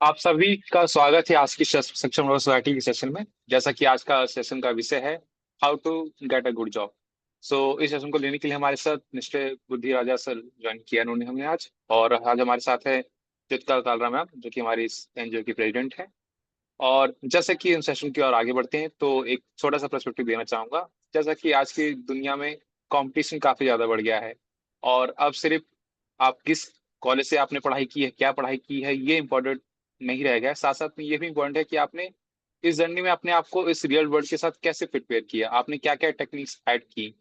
आप सभी का स्वागत है आज की सक्षम रोड सोसाइटी की सेशन में। जैसा कि आज का सेशन का विषय है how to get a good job. इस सेशन को लेने के लिए हमारे साथ मिस्टर बुद्धि राजा सर ज्वाइन किया उन्होंने हमने आज। और आज हमारे साथ है चित्का कालरा मैम जो कि हमारी इस एनजीओ की प्रेसिडेंट है। और जैसे कि इन सेशन की ओर आगे बढ़ते हैं तो एक छोटा सा पर्सपेक्टिव देना चाहूंगा। जैसा कि आज की दुनिया में कंपटीशन काफी ज्यादा बढ़ गया है। और अब सिर्फ आप किस कॉलेज से आपने पढ़ाई की है, क्या पढ़ाई की है, ये इम्पोर्टेंट नहीं रह गया। साथ साथ में ये भी इम्पोर्टेंट है कि आपने इस जर्नी में अपने आप को इस रियल वर्ल्ड के साथ कैसे प्रिपेयर किया, आपने क्या क्या टेक्निक्स ऐड की।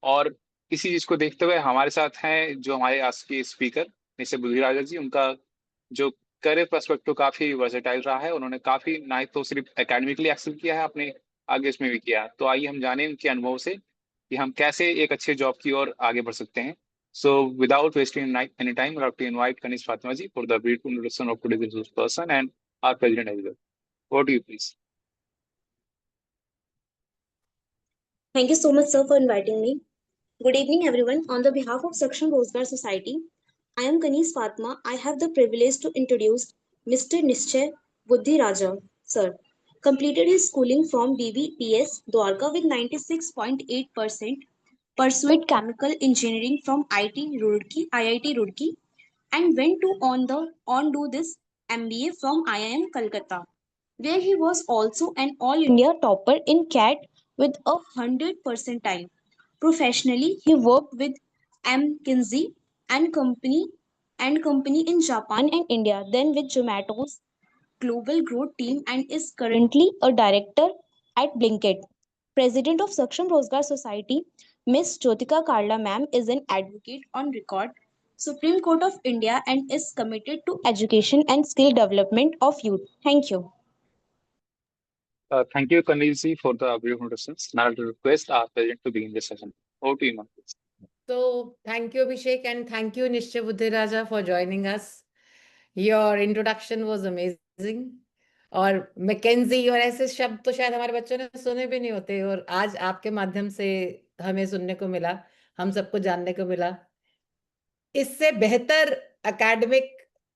और इसी चीज को देखते हुए हमारे साथ हैं जो हमारे आज के स्पीकर मिस्टर बुद्धि राजा जी। उनका जो करियर पर्सपेक्टिव काफी वर्सेटाइल रहा है। उन्होंने काफी ना तो सिर्फ एकेडमिकली एक्सेल किया है, अपने आगे इसमें भी किया है। तो आइए हम जानें उनके अनुभव से कि हम कैसे एक अच्छे जॉब की ओर आगे बढ़ सकते हैं। So without wasting any time, I'd like to invite Kanish Fatima ji for the brief introduction of today's resource person and our president as well. Over to you, please. Thank you so much, sir, for inviting me. Good evening, everyone. On the behalf of Saksham Rozgar Society, I am Kanis Fatma. I have the privilege to introduce Mr. Nischay Buddhi Raja, sir. Completed his schooling from BBPS Dwarka with 96.8%, pursued chemical engineering from IIT Roorkee, and went to on do this MBA from IIM Calcutta, where he was also an All India topper in CAT with 100 percentile. Professionally, he worked with McKinsey and company in Japan and India, then with Zomato's global growth team, and is currently a director at Blinkit. President of Saksham Rozgar Society, Ms. Jyotika Karla ma'am is an advocate on record, Supreme Court of India, and is committed to education and skill development of youth. Thank you. Thank you, Kanish ji, for the brief introductions. Now I'll request our president to begin the session. Over to you, ma'am. So thank you, Abhishek, and thank you, Nishchay Buddhiraja, for joining us. Your introduction was amazing. और McKenzie और ऐसे शब्द तो शायद हमारे बच्चों ने सुने भी नहीं होते, और आज आपके माध्यम से हमें सुनने को मिला, हम सबको जानने को मिला। इससे बेहतर एकेडमिक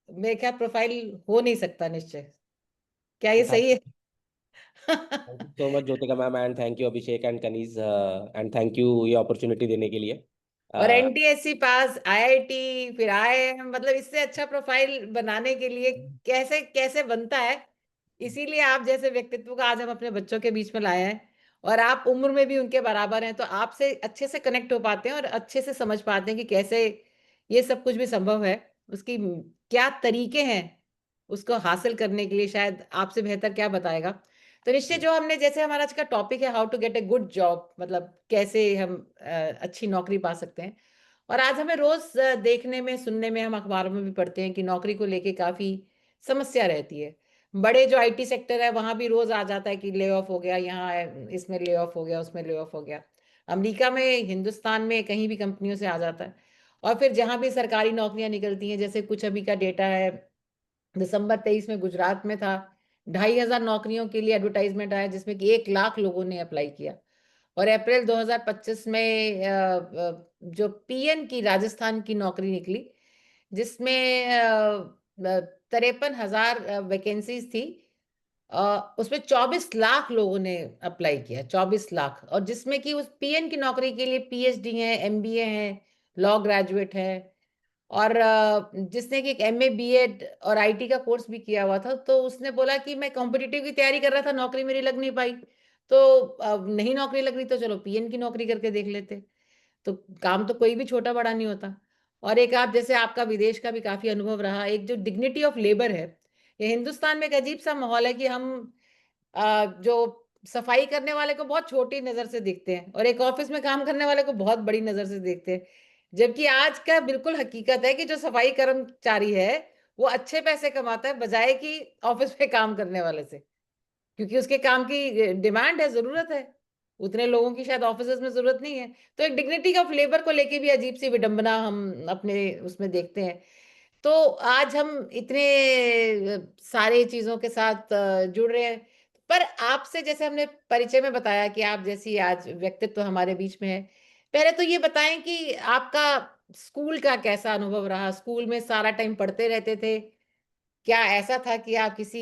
में क्या प्रोफाइल हो नहीं सकता निश्चय, क्या ये सही है? Thank you so much Jyotika ma'am, and thank you Abhishek and Kaneez, and thank you ये अपॉर्चुनिटी देने के लिए। और एनटीएससी पास, आईआईटी, फिर आईआईएम, मतलब इससे अच्छा प्रोफाइल बनाने के लिए कैसे कैसे बनता है, इसीलिए आप जैसे व्यक्तित्व को आज हम अपने बच्चों के बीच में लाए हैं। और आप उम्र में भी उनके बराबर हैं, तो आपसे अच्छे से कनेक्ट हो पाते हैं और अच्छे से समझ पाते हैं कि कैसे ये सब कुछ भी संभव है, उसकी क्या तरीके हैं उसको हासिल करने के लिए, शायद आपसे बेहतर क्या बताएगा। तो निश्चय, जो हमने, जैसे हमारा आज का टॉपिक है how to get a good job, मतलब कैसे हम अच्छी नौकरी पा सकते हैं। और आज हमें रोज देखने में, सुनने में, हम अखबारों में भी पढ़ते हैं कि नौकरी को लेके काफी समस्या रहती है। बड़े जो आईटी सेक्टर है वहां भी रोज आ जाता है कि ले ऑफ हो गया, यहाँ इसमें ले ऑफ हो गया, उसमें ले ऑफ हो गया। अमेरिका में, हिंदुस्तान में, कहीं भी कंपनियों से आ जाता है। और फिर जहां भी सरकारी नौकरियां निकलती हैं, जैसे कुछ अभी का डेटा है, दिसंबर 23 में गुजरात में था, 2,500 नौकरियों के लिए एडवर्टाइजमेंट आया, जिसमें कि 1 लाख लोगों ने अप्लाई किया। और अप्रैल 2025 में जो पीएन की राजस्थान की नौकरी निकली, जिसमें 53,000 वैकेंसीज थी, उसमें 24 लाख लोगों ने अप्लाई किया, 24 लाख। और जिसमें कि उस पीएन की नौकरी के लिए पीएचडी है, एमबीए है, लॉ ग्रेजुएट है, और जिसने कि एक एमए बीएड और आईटी का कोर्स भी किया हुआ था। तो उसने बोला कि मैं कॉम्पिटिटिव की तैयारी कर रहा था, नौकरी मेरी लग नहीं पाई, तो नहीं नौकरी लग रही, तो चलो पीएन की नौकरी करके देख लेते। तो काम तो कोई भी छोटा बड़ा नहीं होता। और एक आप, जैसे आपका विदेश का भी काफी अनुभव रहा, एक जो डिग्निटी ऑफ लेबर है, ये हिंदुस्तान में एक अजीब सा माहौल है कि हम जो सफाई करने वाले को बहुत छोटी नजर से देखते हैं, और एक ऑफिस में काम करने वाले को बहुत बड़ी नजर से देखते हैं। जबकि आज का बिल्कुल हकीकत है कि जो सफाई कर्मचारी है वो अच्छे पैसे कमाता है बजाय कि ऑफिस में काम करने वाले से, क्योंकि उसके काम की डिमांड है, जरूरत है। उतने लोगों की शायद ऑफिस में जरूरत नहीं है। तो एक डिग्निटी ऑफ लेबर को लेके भी अजीब सी विडंबना हम अपने उसमें देखते हैं। तो आज हम इतने सारे चीजों के साथ जुड़ रहे हैं। पर आपसे, जैसे हमने परिचय में बताया कि आप जैसी आज व्यक्तित्व हमारे बीच में है, पहले तो ये बताएं कि आपका स्कूल का कैसा अनुभव रहा। स्कूल में सारा टाइम पढ़ते रहते थे क्या ऐसा था कि आप किसी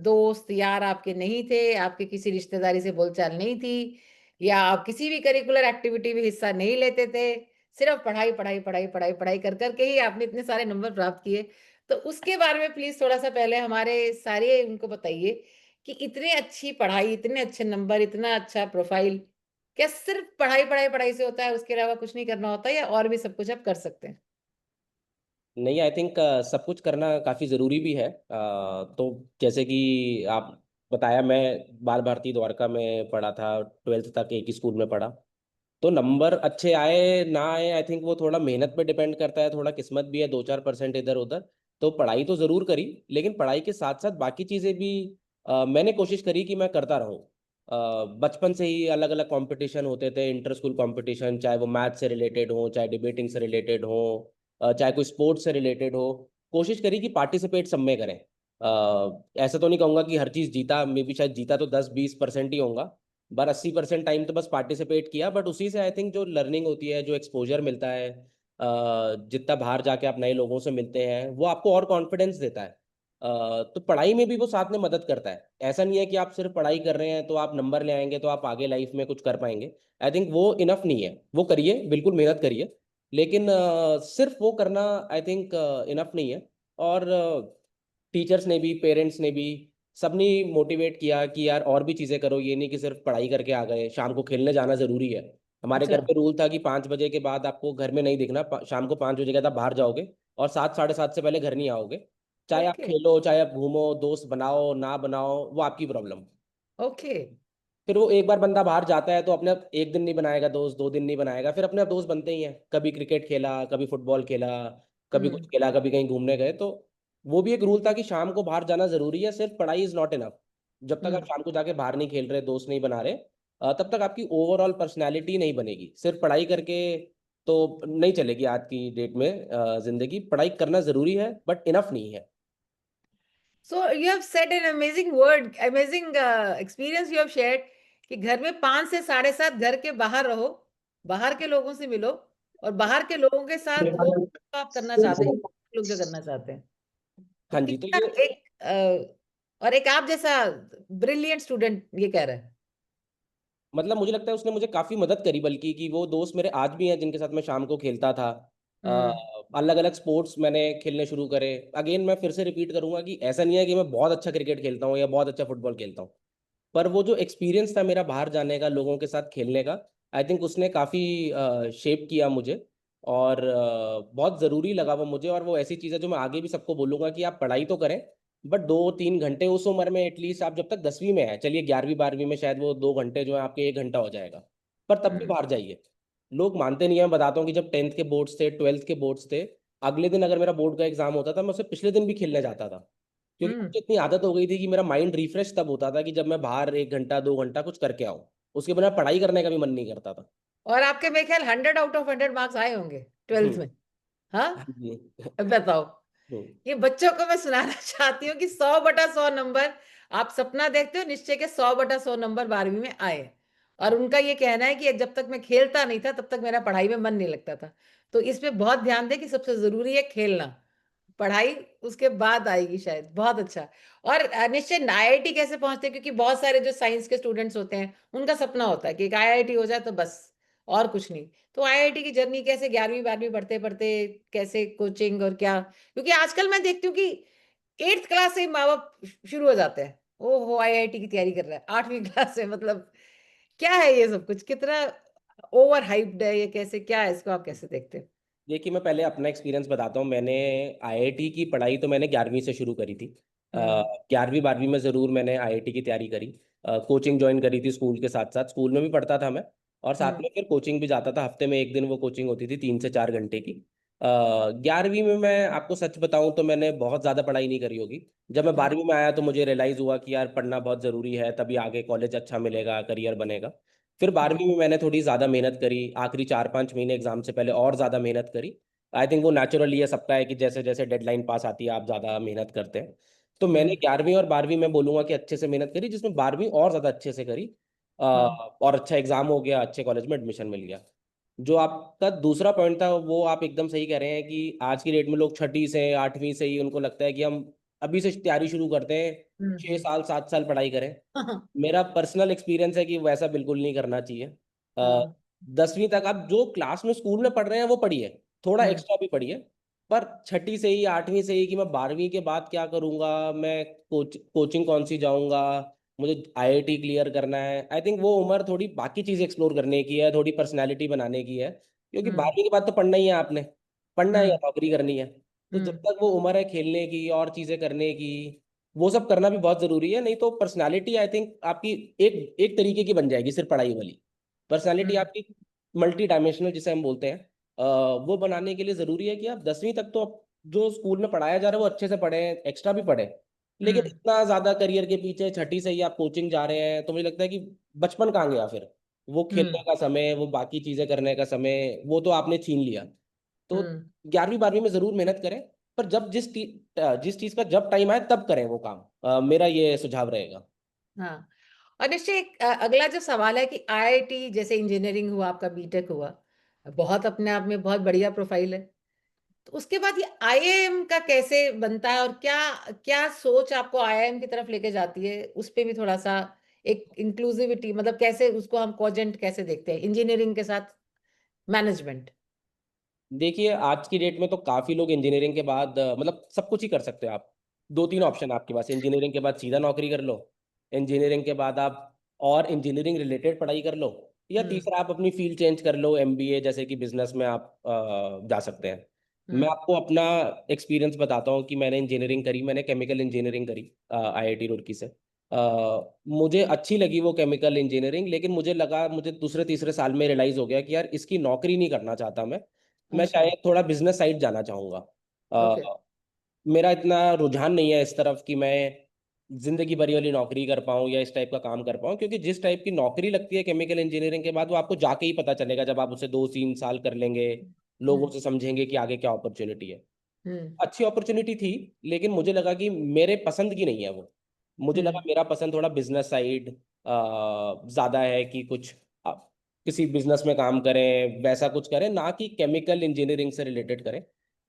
दोस्त यार आपके नहीं थे, आपके किसी रिश्तेदारी से बोलचाल नहीं थी, या आप किसी भी करिकुलर एक्टिविटी में हिस्सा नहीं लेते थे, सिर्फ पढ़ाई पढ़ाई पढ़ाई पढ़ाई पढ़ाई कर करके ही आपने इतने सारे नंबर प्राप्त किए? तो उसके बारे में प्लीज थोड़ा सा पहले हमारे सारे उनको बताइए कि इतने अच्छी पढ़ाई, इतने अच्छे नंबर, इतना अच्छा प्रोफाइल, क्या सिर्फ पढ़ाई पढ़ाई पढ़ाई से होता है, उसके अलावा कुछ नहीं करना होता, या और भी सब कुछ आप कर सकते हैं? नहीं, आई थिंक सब कुछ करना काफ़ी ज़रूरी भी है। तो जैसे कि आप बताया, मैं बाल भारती द्वारका में पढ़ा था, 12th तक एक ही स्कूल में पढ़ा। तो नंबर अच्छे आए ना आए, आई थिंक वो थोड़ा मेहनत पे डिपेंड करता है, थोड़ा किस्मत भी है, 2-4% इधर उधर। तो पढ़ाई तो ज़रूर करी, लेकिन पढ़ाई के साथ साथ बाकी चीज़ें भी मैंने कोशिश करी कि मैं करता रहूँ। बचपन से ही अलग अलग कंपटीशन होते थे, इंटर स्कूल कंपटीशन, चाहे वो मैथ से रिलेटेड हो, चाहे डिबेटिंग से रिलेटेड हो, चाहे कोई स्पोर्ट्स से रिलेटेड हो। कोशिश करी कि पार्टिसिपेट सब में करें। ऐसा तो नहीं कहूँगा कि हर चीज़ जीता, मे बी शायद जीता तो 10-20% ही होगा, पर 80% टाइम तो बस पार्टिसिपेट किया। बट उसी से आई थिंक जो लर्निंग होती है, जो एक्सपोजर मिलता है, जितना बाहर जाके आप नए लोगों से मिलते हैं, वो आपको और कॉन्फिडेंस देता है। तो पढ़ाई में भी वो साथ में मदद करता है। ऐसा नहीं है कि आप सिर्फ पढ़ाई कर रहे हैं तो आप नंबर ले आएंगे तो आप आगे लाइफ में कुछ कर पाएंगे। आई थिंक वो इनफ नहीं है। वो करिए, बिल्कुल मेहनत करिए, लेकिन सिर्फ वो करना आई थिंक इनफ नहीं है। और टीचर्स ने भी, पेरेंट्स ने भी, सबने मोटिवेट किया कि यार और भी चीज़ें करो, ये नहीं कि सिर्फ पढ़ाई करके आ गए। शाम को खेलने जाना ज़रूरी है। हमारे घर अच्छा। पे रूल था कि 5 बजे के बाद आपको घर में नहीं दिखना, शाम को 5 बजे के बाद आप बाहर जाओगे और 7-7:30 से पहले घर नहीं आओगे। चाहे आप ओके। खेलो, चाहे आप घूमो, दोस्त बनाओ ना बनाओ, वो आपकी प्रॉब्लम। ओके। फिर वो एक बार बंदा बाहर जाता है तो अपने आप एक दिन नहीं बनाएगा दोस्त, 2 दिन नहीं बनाएगा, फिर अपने आप दोस्त बनते ही हैं। कभी क्रिकेट खेला, कभी फुटबॉल खेला, कभी कुछ हम्म। खेला, कभी कहीं घूमने गए। तो वो भी एक रूल था कि शाम को बाहर जाना जरूरी है, सिर्फ पढ़ाई इज नॉट इनफ। जब तक आप हम्म। शाम को जाके बाहर नहीं खेल रहे, दोस्त नहीं बना रहे, तब तक आपकी ओवरऑल पर्सनैलिटी नहीं बनेगी। सिर्फ पढ़ाई करके तो नहीं चलेगी आज की डेट में। जिंदगी, पढ़ाई करना जरूरी है बट इनफ नहीं है। So you have said an amazing word, amazing experience you have shared कि घर में 5 से 7:30 घर के बाहर रहो, बाहर के लोगों से मिलो, और बाहर के लोगों के साथ वो आप करना चाहते हैं, लोग जो करना चाहते हैं। तो हाँ जी, तो कितना ये एक और एक आप जैसा ब्रिलियंट स्टूडेंट ये कह रहे हैं। मतलब मुझे लगता है उसने मुझे काफ़ी मदद करी, बल्कि कि वो दोस्त मेरे आज भी हैं जिनके साथ मैं शाम को खेलता था। हम्म। अलग अलग स्पोर्ट्स मैंने खेलने शुरू करे। अगेन मैं फिर से रिपीट करूंगा कि ऐसा नहीं है कि मैं बहुत अच्छा क्रिकेट खेलता हूँ या बहुत अच्छा फुटबॉल खेलता हूँ, पर वो जो एक्सपीरियंस था मेरा बाहर जाने का, लोगों के साथ खेलने का, आई थिंक उसने काफ़ी शेप किया मुझे। और बहुत ज़रूरी लगा वो मुझे। और वो ऐसी चीज़ है जो मैं आगे भी सबको बोलूँगा कि आप पढ़ाई तो करें, बट 2-3 घंटे उस उम्र में एटलीस्ट। आप जब तक 10वीं में है, चलिए 11वीं 12वीं में शायद वो 2 घंटे जो है आपके 1 घंटा हो जाएगा, पर तब भी हम्म। बाहर जाइए। लोग मानते नहीं है। मैं बताता हूँ कि जब 10th के बोर्ड्स थे, 12th के बोर्ड्स थे, अगले दिन अगर मेरा बोर्ड का एग्जाम होता था, मैं उससे पिछले दिन भी खेलने जाता था, क्योंकि हम्म। मुझे इतनी आदत हो गई थी कि मेरा माइंड रिफ्रेश तब होता था कि जब मैं बाहर 1 घंटा 2 घंटा कुछ करके आऊँ। उसके बिना पढ़ाई करने का भी मन नहीं करता था। और आपके मेरे ख्याल 100 आउट ऑफ 100 मार्क्स आए होंगे 12th में। हाँ, हाँ जी। अब बताओ। हम्म। ये बच्चों को मैं सुनाना चाहती हूँ कि 100/100 नंबर आप सपना देखते हो, निश्चय के 100/100 नंबर 12वीं में आए। और उनका ये कहना है कि जब तक मैं खेलता नहीं था तब तक मेरा पढ़ाई में मन नहीं लगता था। तो इस पे बहुत ध्यान दें कि सबसे जरूरी है खेलना, पढ़ाई उसके बाद आएगी शायद। बहुत अच्छा। और निश्चय आईआईटी कैसे पहुंचते हैं, क्योंकि बहुत सारे जो साइंस के स्टूडेंट्स होते हैं उनका सपना होता है कि एक आईआईटी हो जाए तो बस, और कुछ नहीं। तो आईआईटी की जर्नी कैसे, 11वीं 12वीं पढ़ते पढ़ते कैसे कोचिंग और क्या? क्योंकि आजकल मैं देखती हूँ कि 8th क्लास से ही माँ बाप शुरू हो जाते हैं, ओहो आईआईटी की तैयारी कर रहा है 8वीं क्लास से। मतलब क्या है ये सब कुछ, कितना ओवर हाइप्ड है ये, कैसे, क्या है इसको आप कैसे देखते हैं? देखिए, मैं पहले अपना एक्सपीरियंस बताता हूँ। मैंने आईआईटी की पढ़ाई तो मैंने 11वीं से शुरू करी थी। हम्म। 11वीं 12वीं में ज़रूर मैंने आईआईटी की तैयारी करी। कोचिंग ज्वाइन करी थी स्कूल के साथ साथ। स्कूल में भी पढ़ता था मैं, और साथ हम्म। में फिर कोचिंग भी जाता था। हफ्ते में एक दिन वो कोचिंग होती थी, 3 से 4 घंटे की। 11वीं में मैं आपको सच बताऊं तो मैंने बहुत ज़्यादा पढ़ाई नहीं करी होगी। जब मैं हम्म। 12वीं में आया तो मुझे रियलाइज़ हुआ कि यार पढ़ना बहुत ज़रूरी है, तभी आगे कॉलेज अच्छा मिलेगा, करियर बनेगा। फिर हम्म। 12वीं में मैंने थोड़ी ज़्यादा मेहनत करी, आखिरी 4-5 महीने एग्जाम से पहले और ज़्यादा मेहनत करी। आई थिंक वो नेचुरली है सबका, है कि जैसे जैसे डेडलाइन पास आती है आप ज़्यादा मेहनत करते हैं। तो मैंने हम्म। 11वीं और 12वीं में बोलूँगा कि अच्छे से मेहनत करी, जिसमें 12वीं और ज़्यादा अच्छे से करी। हम्म। और अच्छा एग्जाम हो गया, अच्छे कॉलेज में एडमिशन मिल गया। जो आपका दूसरा पॉइंट था, वो आप एकदम सही कह रहे हैं कि आज की डेट में लोग छठी से 8वीं से ही उनको लगता है कि हम अभी से तैयारी शुरू करते हैं, 6 साल 7 साल पढ़ाई करें। मेरा पर्सनल एक्सपीरियंस है कि वैसा बिल्कुल नहीं करना चाहिए। हाँ। 10वीं तक आप जो क्लास में स्कूल में पढ़ रहे हैं वो पढ़िए, थोड़ा एक्स्ट्रा भी पढ़िए, पर छठी से ही 8वीं से ही कि मैं 12वीं के बाद क्या करूंगा, मैं कोचिंग कौन सी जाऊंगा, मुझे आईआईटी क्लियर करना है, आई थिंक वो उम्र थोड़ी बाकी चीज एक्सप्लोर करने की है, थोड़ी पर्सनैलिटी बनाने की है। क्योंकि 12वीं के बाद तो पढ़ना ही है आपने, पढ़ना है या नौकरी करनी है। तो जब तक वो उम्र है खेलने की और चीजें करने की, वो सब करना भी बहुत जरूरी है। नहीं तो पर्सनालिटी आई थिंक आपकी एक एक तरीके की बन जाएगी, सिर्फ पढ़ाई वाली पर्सनालिटी आपकी मल्टी डायमेंशनल जिसे हम बोलते हैं। वो बनाने के लिए जरूरी है कि आप 10वीं तक तो जो स्कूल में पढ़ाया जा रहा है वो अच्छे से पढ़े, एक्स्ट्रा भी पढ़े। लेकिन इतना ज्यादा करियर के पीछे छठी से ही आप कोचिंग जा रहे हैं तो मुझे लगता है कि बचपन कहाँ गया फिर, वो खेलने का समय, वो बाकी चीजें करने का समय, वो तो आपने छीन लिया। तो 11वीं 12वीं में जरूर मेहनत करें, पर जब जिस चीज का जब टाइम आए तब करें वो काम। मेरा ये सुझाव रहेगा। हाँ। और निश्चय अगला जो सवाल है कि आईआईटी जैसे इंजीनियरिंग हुआ, आपका बीटेक हुआ, बहुत अपने आप में बहुत बढ़िया प्रोफाइल है, तो उसके बाद ये आईआईएम का कैसे बनता है, और क्या क्या सोच आपको आईआईएम की तरफ लेके जाती है, उस पे भी थोड़ा सा एक इंक्लूसिविटी, मतलब कैसे उसको हम कोजेंट कैसे देखते हैं इंजीनियरिंग के साथ मैनेजमेंट। देखिए आज की डेट में तो काफी लोग इंजीनियरिंग के बाद मतलब सब कुछ ही कर सकते हो आप। 2 3 ऑप्शन आपके पास, इंजीनियरिंग के बाद सीधा नौकरी कर लो, इंजीनियरिंग के बाद आप और इंजीनियरिंग रिलेटेड पढ़ाई कर लो, या तीसरा आप अपनी फील्ड चेंज कर लो, एमबीए जैसे कि बिजनेस में आप जा सकते हैं। मैं आपको अपना एक्सपीरियंस बताता हूँ कि मैंने इंजीनियरिंग करी, मैंने केमिकल इंजीनियरिंग करी आईआईटी रुड़की से। मुझे अच्छी लगी वो केमिकल इंजीनियरिंग, लेकिन मुझे लगा, मुझे दूसरे तीसरे साल में रियलाइज हो गया कि यार इसकी नौकरी नहीं करना चाहता मैं अच्छा। शायद थोड़ा बिजनेस साइड जाना चाहूंगा। ओके। मेरा इतना रुझान नहीं है इस तरफ कि मैं जिंदगी भरी वाली नौकरी कर पाऊँ या इस टाइप का काम कर पाऊँ, क्योंकि जिस टाइप की नौकरी लगती है केमिकल इंजीनियरिंग के बाद वो आपको जाके ही पता चलेगा, जब आप उसे 2 3 साल कर लेंगे, लोगों से समझेंगे कि आगे क्या अपॉर्चुनिटी है। हम्म। अच्छी अपॉर्चुनिटी थी, लेकिन मुझे लगा कि मेरे पसंद की नहीं है वो। मुझे लगा मेरा पसंद थोड़ा बिजनेस साइड ज्यादा है, कि कुछ अ, किसी बिजनेस में काम करें, वैसा कुछ करें, ना कि केमिकल इंजीनियरिंग से रिलेटेड करें।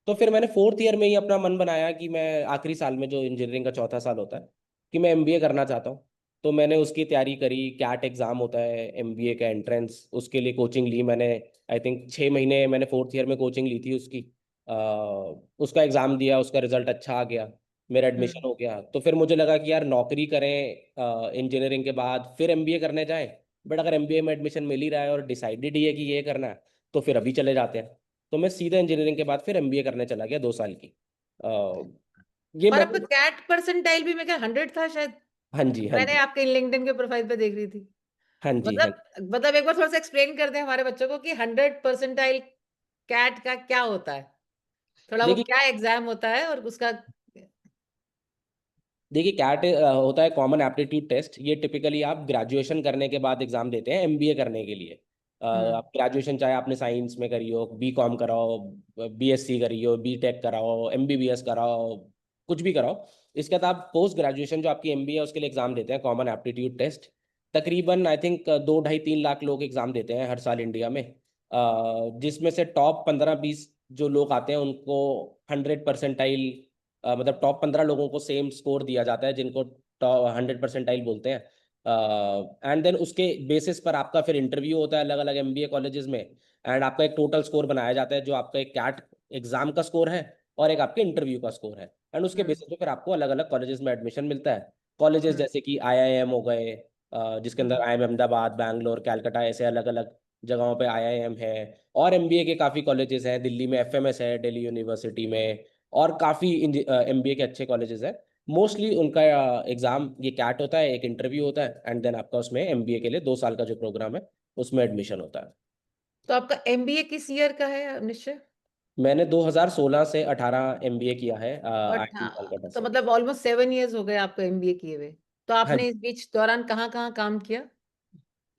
तो फिर मैंने 4th ईयर में ही अपना मन बनाया कि मैं आखिरी साल में, जो इंजीनियरिंग का चौथा साल होता है, कि मैं एमबीए करना चाहता हूँ। तो मैंने उसकी तैयारी करी, कैट एग्जाम होता है एमबीए का एंट्रेंस, उसके लिए कोचिंग ली मैंने। आई थिंक 6 महीने मैंने 4th ईयर में कोचिंग ली थी उसकी। उसका एग्जाम दिया, उसका रिजल्ट अच्छा आ गया, मेरा एडमिशन हो गया। तो फिर मुझे लगा कि यार नौकरी करें इंजीनियरिंग के बाद, फिर एमबीए करने जाएं। बट अगर एमबीए में एडमिशन मिल ही रहा है और डिसाइडेड ही है कि ये करना है, तो फिर अभी चले जाते हैं। तो मैं सीधा इंजीनियरिंग के बाद फिर एमबीए करने चला गया 2 साल की। अ, ये और मैं, आपका कैट परसेंटाइल भी मैं क्या 100 था शायद, हाँ जी हाँ मैंने जी आपके लिंक्डइन के प्रोफाइल पे देख रही थी। हाँ जी हाँ। मतलब एक बार थोड़ा सा एक्सप्लेन कर दें हमारे बच्चों को कि 100 परसेंटाइल कैट का क्या होता है, थोड़ा वो देखिए क्या एग्जाम होता है और उसका। देखिए कैट होता है कॉमन एप्टीट्यूड टेस्ट। ये टिपिकली आप ग्रेजुएशन करने के बाद एग्जाम देते हैं एमबीए करने के लिए। आप ग्रेजुएशन चाहे आपने साइंस में करी हो, बीकॉम कराओ, बीएससी करी हो, बीटेक कराओ, एमबीबीएस कराओ, कुछ भी कराओ, इसके बाद आप पोस्ट ग्रेजुएशन जो आपकी एमबीए है उसके लिए एग्जाम देते हैं, कॉमन एप्टीट्यूड टेस्ट। तकरीबन आई थिंक 2 ढाई 3 लाख लोग एग्जाम देते हैं हर साल इंडिया में। जिसमें से टॉप 15 20 जो लोग आते हैं उनको 100 परसेंटाइल, मतलब टॉप 15 लोगों को सेम स्कोर दिया जाता है, जिनको 100 परसेंटाइल बोलते हैं। एंड देन उसके बेसिस पर आपका फिर इंटरव्यू होता है अलग अलग एमबीए कॉलेजेस में, एंड आपका एक टोटल स्कोर बनाया जाता है, जो आपका एक कैट एग्जाम का स्कोर है और एक आपके इंटरव्यू का स्कोर है। एंड उसके बेसिस पे फिर आपको अलग अलग कॉलेजेस में एडमिशन मिलता है। कॉलेजेस जैसे कि आईआईएम हो गए, जिसके अंदर आईआईएम अहमदाबाद, बैंगलोर, कैलकाटा, ऐसे अलग अलग जगहों पे आईआईएम है। और एमबीए के काफ़ी कॉलेजेस हैं, दिल्ली में एफएमएस है, दिल्ली यूनिवर्सिटी में, और काफ़ी एमबीए के अच्छे कॉलेजेस हैं। मोस्टली उनका एग्जाम ये कैट होता है, एक इंटरव्यू होता है, एंड देन आपका उसमें एमबीए के लिए 2 साल का जो प्रोग्राम है उसमें एडमिशन होता है। तो आपका एमबीए किस ईयर का है निश्चय? मैंने 2016 से 18 एमबीए किया है और आईआईटी कलकत्ता तो से। मतलब ऑलमोस्ट 7 इयर्स हो गए आपको एमबीए किए हुए, तो हाँ, आपने इस बीच दौरान कहाँ कहाँ काम किया?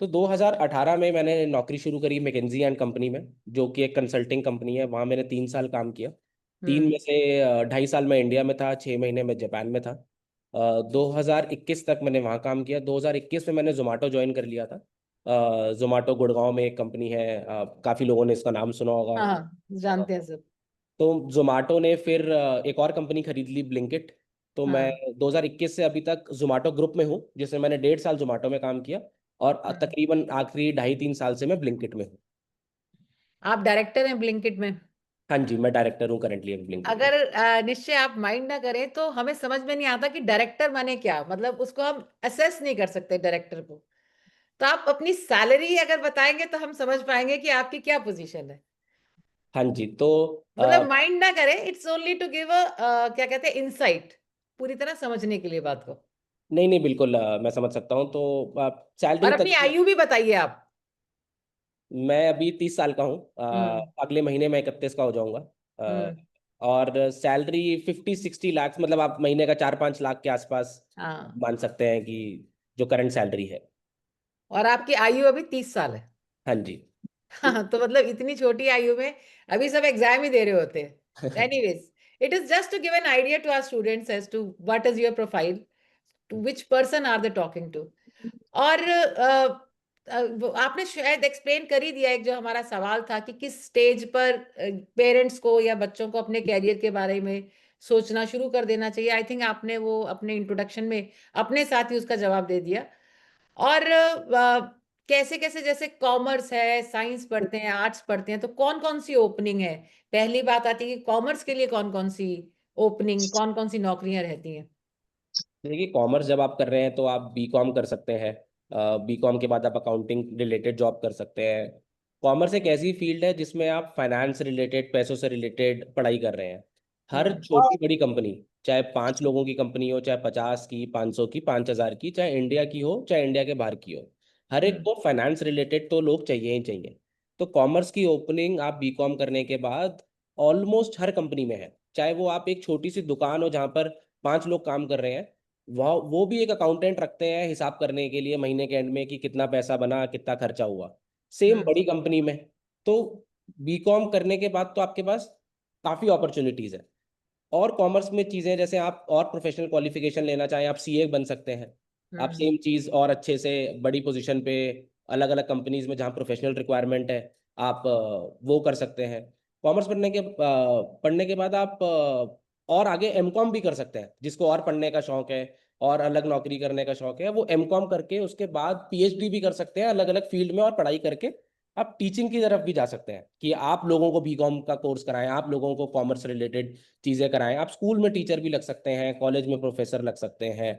तो 2018 में मैंने नौकरी शुरू करी मैकेंजी एंड कंपनी में, जो कि एक कंसल्टिंग कंपनी है। वहाँ मैंने 3 साल काम किया। 3 में से 2.5 साल मैं इंडिया में था, 6 महीने मैं जापान में था। 2021 तक मैंने वहाँ काम किया। 2021 में मैंने जोमेटो ज्वाइन कर लिया था। जोमेटो गुड़गांव में एक कंपनी है, काफ़ी लोगों ने इसका नाम सुना होगा। हाँ, जानते हैं सब। तो जोमेटो ने फिर एक और कंपनी खरीद ली, ब्लिंकिट। तो हाँ। मैं 2021 से अभी तक जोमेटो ग्रुप में हूँ, जिसमें मैंने 1.5 साल जोमेटो में काम किया, और तकरीबन आखिरी 2.5-3 साल से मैं ब्लिंकिट में हूँ। आप डायरेक्टर हैं ब्लिंकिट में? हाँ जी, मैं डायरेक्टर हूँ करंटली ब्लिंकिट में। अगर निश्चय आप माइंड ना करें तो हमें समझ में नहीं आता कि डायरेक्टर माने क्या, मतलब उसको हम असेस नहीं कर सकते डायरेक्टर को। तो आप अपनी सैलरी अगर बताएंगे तो हम समझ पाएंगे कि आपकी क्या पोजीशन है। हाँ जी, तो मतलब माइंड ना करें, इट्स ओनली टू गिव क्या कहते हैं, इनसाइट, पूरी तरह समझने के लिए बात को। नहीं नहीं, बिल्कुल मैं समझ सकता हूँ। तो सैलरी और अपनी तक आयु भी बताइए आप। मैं अभी 30 साल का हूँ। हम्म। अगले महीने मैं 31 का हो जाऊंगा। हम्म। और सैलरी 50-60 लाख, मतलब आप महीने का 4-5 लाख के आसपास हाँ। मान सकते हैं कि जो करंट सैलरी है। और आपकी आयु अभी 30 साल है? हाँ जी। हाँ, तो मतलब इतनी छोटी आयु में अभी सब एग्जाम ही दे रहे होते हैं। Anyways, it is just to give an idea to our students as to what is your profile, to which person are they talking to. और आपने शायद एक्सप्लेन कर ही दिया एक जो हमारा सवाल था कि किस स्टेज पर पेरेंट्स को या बच्चों को अपने कैरियर के बारे में सोचना शुरू कर देना चाहिए। आई थिंक आपने वो अपने इंट्रोडक्शन में अपने साथ ही उसका जवाब दे दिया। और कैसे कैसे, जैसे कॉमर्स है, साइंस पढ़ते हैं, आर्ट्स पढ़ते हैं, तो कौन कौन सी ओपनिंग है? पहली बात आती है कि कॉमर्स के लिए कौन कौन सी ओपनिंग, कौन कौन सी नौकरियां रहती हैं? देखिए, कॉमर्स जब आप कर रहे हैं तो आप बीकॉम कर सकते हैं। बीकॉम के बाद आप अकाउंटिंग रिलेटेड जॉब कर सकते हैं। कॉमर्स एक ऐसी फील्ड है जिसमें आप फाइनेंस रिलेटेड, पैसों से रिलेटेड पढ़ाई कर रहे हैं। हर छोटी बड़ी कंपनी, चाहे 5 लोगों की कंपनी हो, चाहे 50 की, 500 की, 5,000 की, चाहे इंडिया की हो, चाहे इंडिया के बाहर की हो, हर एक को फाइनेंस रिलेटेड तो लोग चाहिए ही चाहिए। तो कॉमर्स की ओपनिंग आप बीकॉम करने के बाद ऑलमोस्ट हर कंपनी में है। चाहे वो आप एक छोटी सी दुकान हो जहाँ पर 5 लोग काम कर रहे हैं, वो भी एक अकाउंटेंट रखते हैं हिसाब करने के लिए महीने के एंड में कि कितना पैसा बना, कितना खर्चा हुआ। सेम बड़ी कंपनी में। तो बीकॉम करने के बाद तो आपके पास काफ़ी अपॉर्चुनिटीज़ है। और कॉमर्स में चीज़ें, जैसे आप और प्रोफेशनल क्वालिफिकेशन लेना चाहें, आप सीए बन सकते हैं। आप सेम चीज़ और अच्छे से बड़ी पोजीशन पे अलग अलग कंपनीज में जहाँ प्रोफेशनल रिक्वायरमेंट है, आप वो कर सकते हैं। कॉमर्स पढ़ने के बाद आप और आगे एमकॉम भी कर सकते हैं। जिसको और पढ़ने का शौक है और अलग नौकरी करने का शौक है, वो एमकॉम करके उसके बाद पीएचडी भी कर सकते हैं अलग अलग फील्ड में, और पढ़ाई करके आप टीचिंग की तरफ भी जा सकते हैं कि आप लोगों को बीकॉम का कोर्स कराएं, आप लोगों को कॉमर्स रिलेटेड चीज़ें कराएं। आप स्कूल में टीचर भी लग सकते हैं, कॉलेज में प्रोफेसर लग सकते हैं।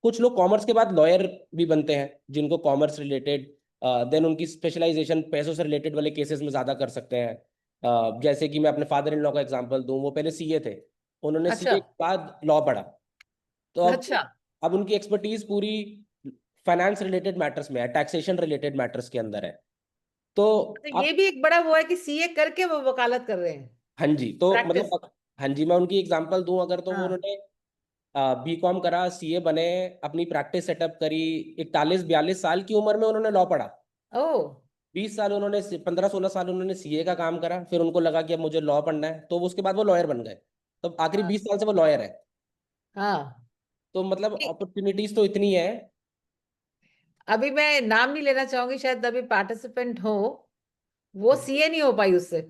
कुछ लोग कॉमर्स के बाद लॉयर भी बनते हैं, जिनको कॉमर्स रिलेटेड देन उनकी स्पेशलाइजेशन पैसों से रिलेटेड वाले केसेस में ज़्यादा कर सकते हैं। जैसे कि मैं अपने फादर इन लॉ का एग्जांपल दूं, वो पहले सीए थे, उन्होंने अच्छा। सीए के बाद लॉ पढ़ा। तो अच्छा। अब उनकी एक्सपर्टीज पूरी फाइनेंस रिलेटेड मैटर्स में है, टैक्सेशन रिलेटेड मैटर्स के अंदर है। तो तो ये अब भी एक बड़ा वो है कि सीए करके वो वकालत कर रहे हैं, हाँ जी, तो प्रैक्टिस। मतलब हाँ जी, मैं उनकी एग्जांपल दूं अगर, तो वो हाँ। उन्होंने बीकॉम करा, सीए बने, अपनी प्रैक्टिस सेटअप करी। 41-42 साल की उम्र में उन्होंने लॉ पढ़ा। ओ। 20 साल उन्होंने, 15-16 साल उन्होंने सीए का काम करा। फिर उनको लगा कि अब मुझे लॉ पढ़ना है, तो उसके बाद वो लॉयर बन गए। तो आखिरी हाँ। 20 साल से वो लॉयर है। हाँ। तो मतलब अपॉर्चुनिटीज तो इतनी है। अभी मैं नाम नहीं लेना चाहूंगी, शायद अभी पार्टिसिपेंट हो, वो सीए नहीं हो पाई उससे।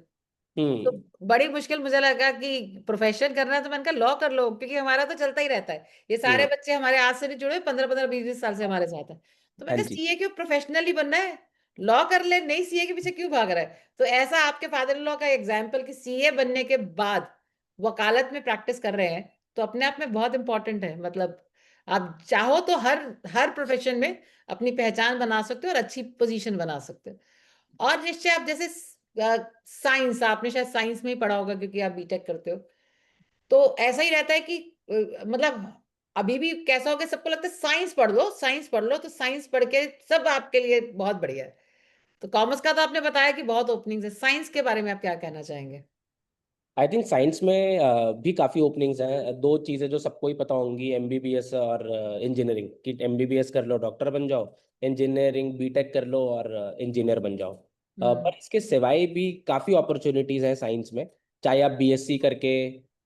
तो हम्म। बड़ी मुश्किल मुझे लगा कि प्रोफेशन करना है तो मैंने कहा लॉ कर लो, क्योंकि हमारा तो चलता ही रहता है, ये सारे हम्म। बच्चे हमारे आज से नहीं जुड़े, 15-15 20-20 साल से हमारे साथ है। तो हाँ मैंने कहा जी। सीए क्यों, प्रोफेशनल ही बनना है, लॉ कर ले, नहीं सीए के पीछे क्यों भाग रहा है? तो ऐसा आपके फादर इन लॉ का एग्जाम्पल कि सीए बनने के बाद वकालत में प्रैक्टिस कर रहे हैं, तो अपने आप में बहुत इंपॉर्टेंट है। मतलब आप चाहो तो हर हर प्रोफेशन में अपनी पहचान बना सकते हो और अच्छी पोजीशन बना सकते हो। और निश्चय आप जैसे साइंस, आपने शायद साइंस में ही पढ़ा होगा क्योंकि आप बीटेक करते हो, तो ऐसा ही रहता है कि मतलब अभी भी कैसा हो गया, सबको लगता है साइंस पढ़ लो, साइंस पढ़ लो, तो साइंस पढ़ के सब आपके लिए बहुत बढ़िया है। तो कॉमर्स का तो आपने बताया कि बहुत ओपनिंग्स है, साइंस के बारे में आप क्या कहना चाहेंगे? आई थिंक साइंस में भी काफ़ी ओपनिंग्स हैं। दो चीज़ें जो सबको ही पता होंगी, एमबीबीएस और इंजीनियरिंग। कि एमबीबीएस कर लो, डॉक्टर बन जाओ। इंजीनियरिंग बीटेक कर लो और इंजीनियर बन जाओ। पर इसके सिवाय भी काफ़ी अपॉर्चुनिटीज़ हैं साइंस में। चाहे आप बीएससी करके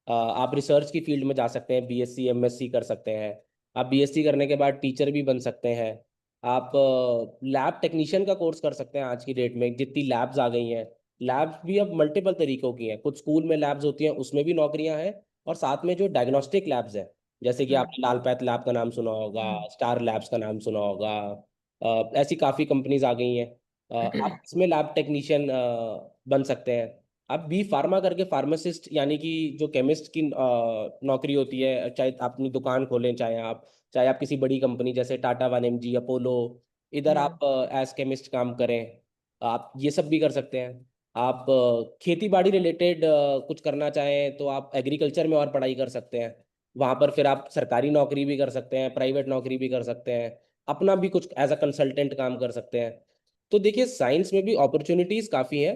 आप रिसर्च की फील्ड में जा सकते हैं, बीएससी एमएससी कर सकते हैं। आप बीएससी करने के बाद टीचर भी बन सकते हैं। आप लैब टेक्नीशियन का कोर्स कर सकते हैं। आज की डेट में जितनी लैब्स आ गई हैं, लैब्स भी अब मल्टीपल तरीकों की हैं। कुछ स्कूल में लैब्स होती हैं, उसमें भी नौकरियां हैं। और साथ में जो डायग्नोस्टिक लैब्स है, जैसे कि आपने लालपैथ लैब का नाम सुना होगा, स्टार लैब्स का नाम सुना होगा, ऐसी काफ़ी कंपनीज आ गई हैं। आप इसमें लैब टेक्नीशियन बन सकते हैं। आप बी फार्मा करके फार्मासिस्ट, यानी कि जो केमिस्ट की नौकरी होती है, चाहे आप अपनी दुकान खोलें, चाहे आप किसी बड़ी कंपनी जैसे टाटा 1mg, अपोलो, इधर आप एज केमिस्ट काम करें, आप ये सब भी कर सकते हैं। आप खेती बाड़ी रिलेटेड कुछ करना चाहें तो आप एग्रीकल्चर में और पढ़ाई कर सकते हैं। वहाँ पर फिर आप सरकारी नौकरी भी कर सकते हैं, प्राइवेट नौकरी भी कर सकते हैं, अपना भी कुछ एज अ कंसल्टेंट काम कर सकते हैं। तो देखिए, साइंस में भी अपॉर्चुनिटीज काफ़ी हैं।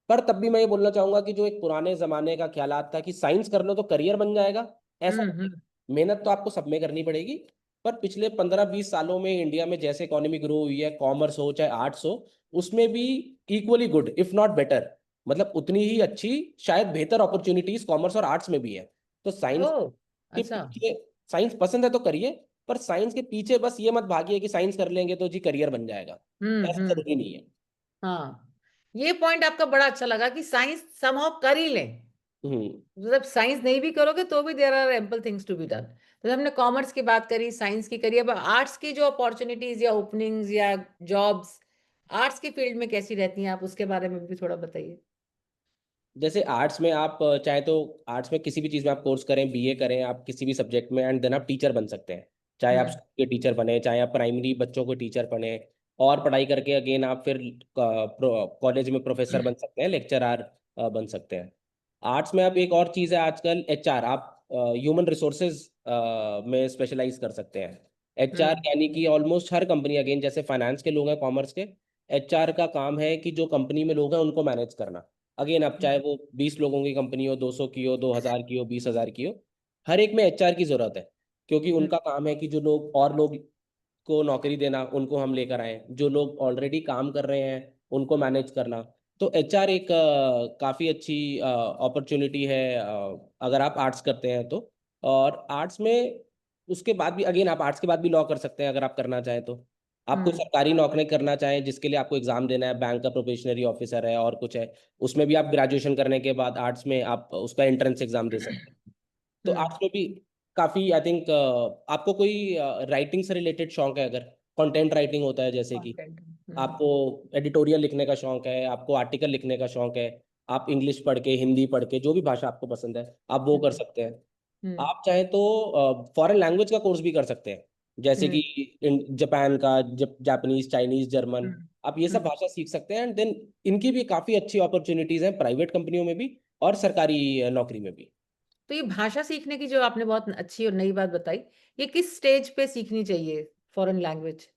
पर तब भी मैं ये बोलना चाहूंगा कि जो एक पुराने जमाने का ख्यालात था कि साइंस कर लो तो करियर बन जाएगा, ऐसा नहीं। मेहनत तो आपको सब में करनी पड़ेगी। पर पिछले 15-20 सालों में इंडिया में जैसे इकोनॉमी ग्रो हुई है, कॉमर्स हो चाहे आर्ट्स हो, उसमें भी equally good if not better, मतलब उतनी ही अच्छी, शायद बेहतर अपॉर्चुनिटीज कॉमर्स और आर्ट्स में भी है। तो साइंस ओह, के अच्छा। पीछे, साइंस पसंद है तो करिए, पर साइंस के पीछे बस ये मत भागिए कि साइंस कर लेंगे तो जी करियर बन जाएगा, ऐसा जरूरी नहीं है। हाँ, ये पॉइंट आपका बड़ा अच्छा लगा कि साइंस समहाउ कर ही लें। हम्म मतलब साइंस नहीं भी करोगे तो भी there are ample things to be done. तो हमने कॉमर्स की बात करी, साइंस की करी, अब आर्ट्स की जो अपॉर्चुनिटीज या ओपनिंग्स या जॉब्स आर्ट्स की फील्ड में कैसी रहती हैं, आप उसके बारे में भी थोड़ा बताइए। जैसे आर्ट्स में आप चाहे तो आर्ट्स में किसी भी चीज़ में आप कोर्स करें, बीए करें आप किसी भी सब्जेक्ट में, एंड देन आप टीचर बन सकते हैं। चाहे आप हम्म। स्कूल के टीचर बने, चाहे आप प्राइमरी बच्चों को टीचर बने, और पढ़ाई करके अगेन आप फिर कॉलेज में प्रोफेसर बन सकते हैं, लेक्चरर बन सकते हैं। आर्ट्स में अब एक और चीज़ है आजकल, एचआर, आप ह्यूमन रिसोर्सेज में स्पेशलाइज कर सकते हैं। एचआर हम्म। यानी कि ऑलमोस्ट हर कंपनी, अगेन जैसे फाइनेंस के लोग हैं, कॉमर्स के, एचआर का काम है कि जो कंपनी में लोग हैं उनको मैनेज करना। अगेन अब चाहे वो 20 लोगों की कंपनी हो, 200 की हो, 2000 की हो, 20,000 की हो, हर एक में एचआर की जरूरत है। क्योंकि हम्म। उनका काम है कि जो लोग और लोग को नौकरी देना, उनको हम लेकर आए, जो लोग ऑलरेडी काम कर रहे हैं उनको मैनेज करना। तो एचआर एक काफ़ी अच्छी अपॉर्चुनिटी है अगर आप आर्ट्स करते हैं तो। और आर्ट्स में उसके बाद भी, अगेन आप आर्ट्स के बाद भी लॉ कर सकते हैं अगर आप करना चाहें तो। आप कोई हम्म। सरकारी नौकरी करना चाहें जिसके लिए आपको एग्जाम देना है, बैंक का प्रोबेशनरी ऑफिसर है और कुछ है, उसमें भी आप ग्रेजुएशन करने के बाद आर्ट्स में आप उसका एंट्रेंस एग्जाम दे सकते हैं। तो हम्म। आर्ट्स में भी काफ़ी, आई थिंक, आपको कोई राइटिंग से रिलेटेड शौक है, अगर कंटेंट राइटिंग होता है, जैसे कि कंटेंट। आपको एडिटोरियल लिखने का शौक है, आपको आर्टिकल लिखने का शौक है, आप इंग्लिश पढ़ के, हिंदी पढ़ के, जो भी भाषा आपको पसंद है आप वो कर सकते हैं। हम्म। आप चाहें तो फॉरेन लैंग्वेज का कोर्स भी कर सकते हैं, जैसे कि हम्म। जापान का, जापानीज, चाइनीज, जर्मन, हम्म। आप ये सब हम्म। भाषा सीख सकते हैं। एंड देन इनकी भी काफ़ी अच्छी अपॉर्चुनिटीज़ हैं प्राइवेट कंपनियों में भी और सरकारी नौकरी में भी। तो ये भाषा सीखने की जो आपने बहुत अच्छी और नई बात बताई, ये किस स्टेज पे सीखनी चाहिए फॉरेन लैंग्वेज?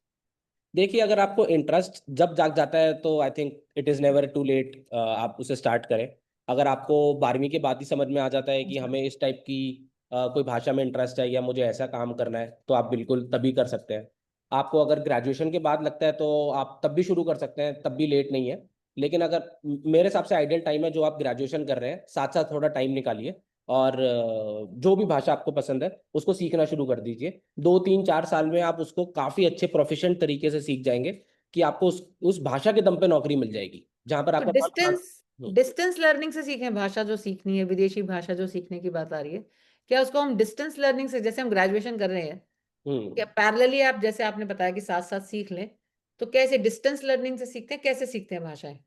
देखिए, अगर आपको इंटरेस्ट जब जाग जाता है तो I think it is never too late, आप उसे स्टार्ट करें। अगर आपको 12वीं के बाद ही समझ में आ जाता है कि अच्छा। हमें इस टाइप की कोई भाषा में इंटरेस्ट है या मुझे ऐसा काम करना है, तो आप बिल्कुल तभी कर सकते हैं। आपको अगर ग्रेजुएशन के बाद लगता है तो आप तब भी शुरू कर सकते हैं, तब भी लेट नहीं है। लेकिन अगर मेरे हिसाब से आइडियल टाइम है जो आप ग्रेजुएशन कर रहे हैं, साथ साथ थोड़ा टाइम निकालिए और जो भी भाषा आपको पसंद है उसको सीखना शुरू कर दीजिए। 2-3-4 साल में आप उसको काफ़ी अच्छे प्रोफिशेंट तरीके से सीख जाएंगे कि आपको उस भाषा के दम पे नौकरी मिल जाएगी जहाँ पर तो आपका मन। डिस्टेंस डिस्टेंस लर्निंग से सीखें, भाषा जो सीखनी है, विदेशी भाषा जो सीखने की बात आ रही है, क्या उसको हम डिस्टेंस लर्निंग से, जैसे हम ग्रेजुएशन कर रहे हैं, हम्म क्या पैरेलली आप जैसे आपने बताया कि साथ साथ सीख लें, तो कैसे डिस्टेंस लर्निंग से सीखते हैं, कैसे सीखते हैं भाषाएं?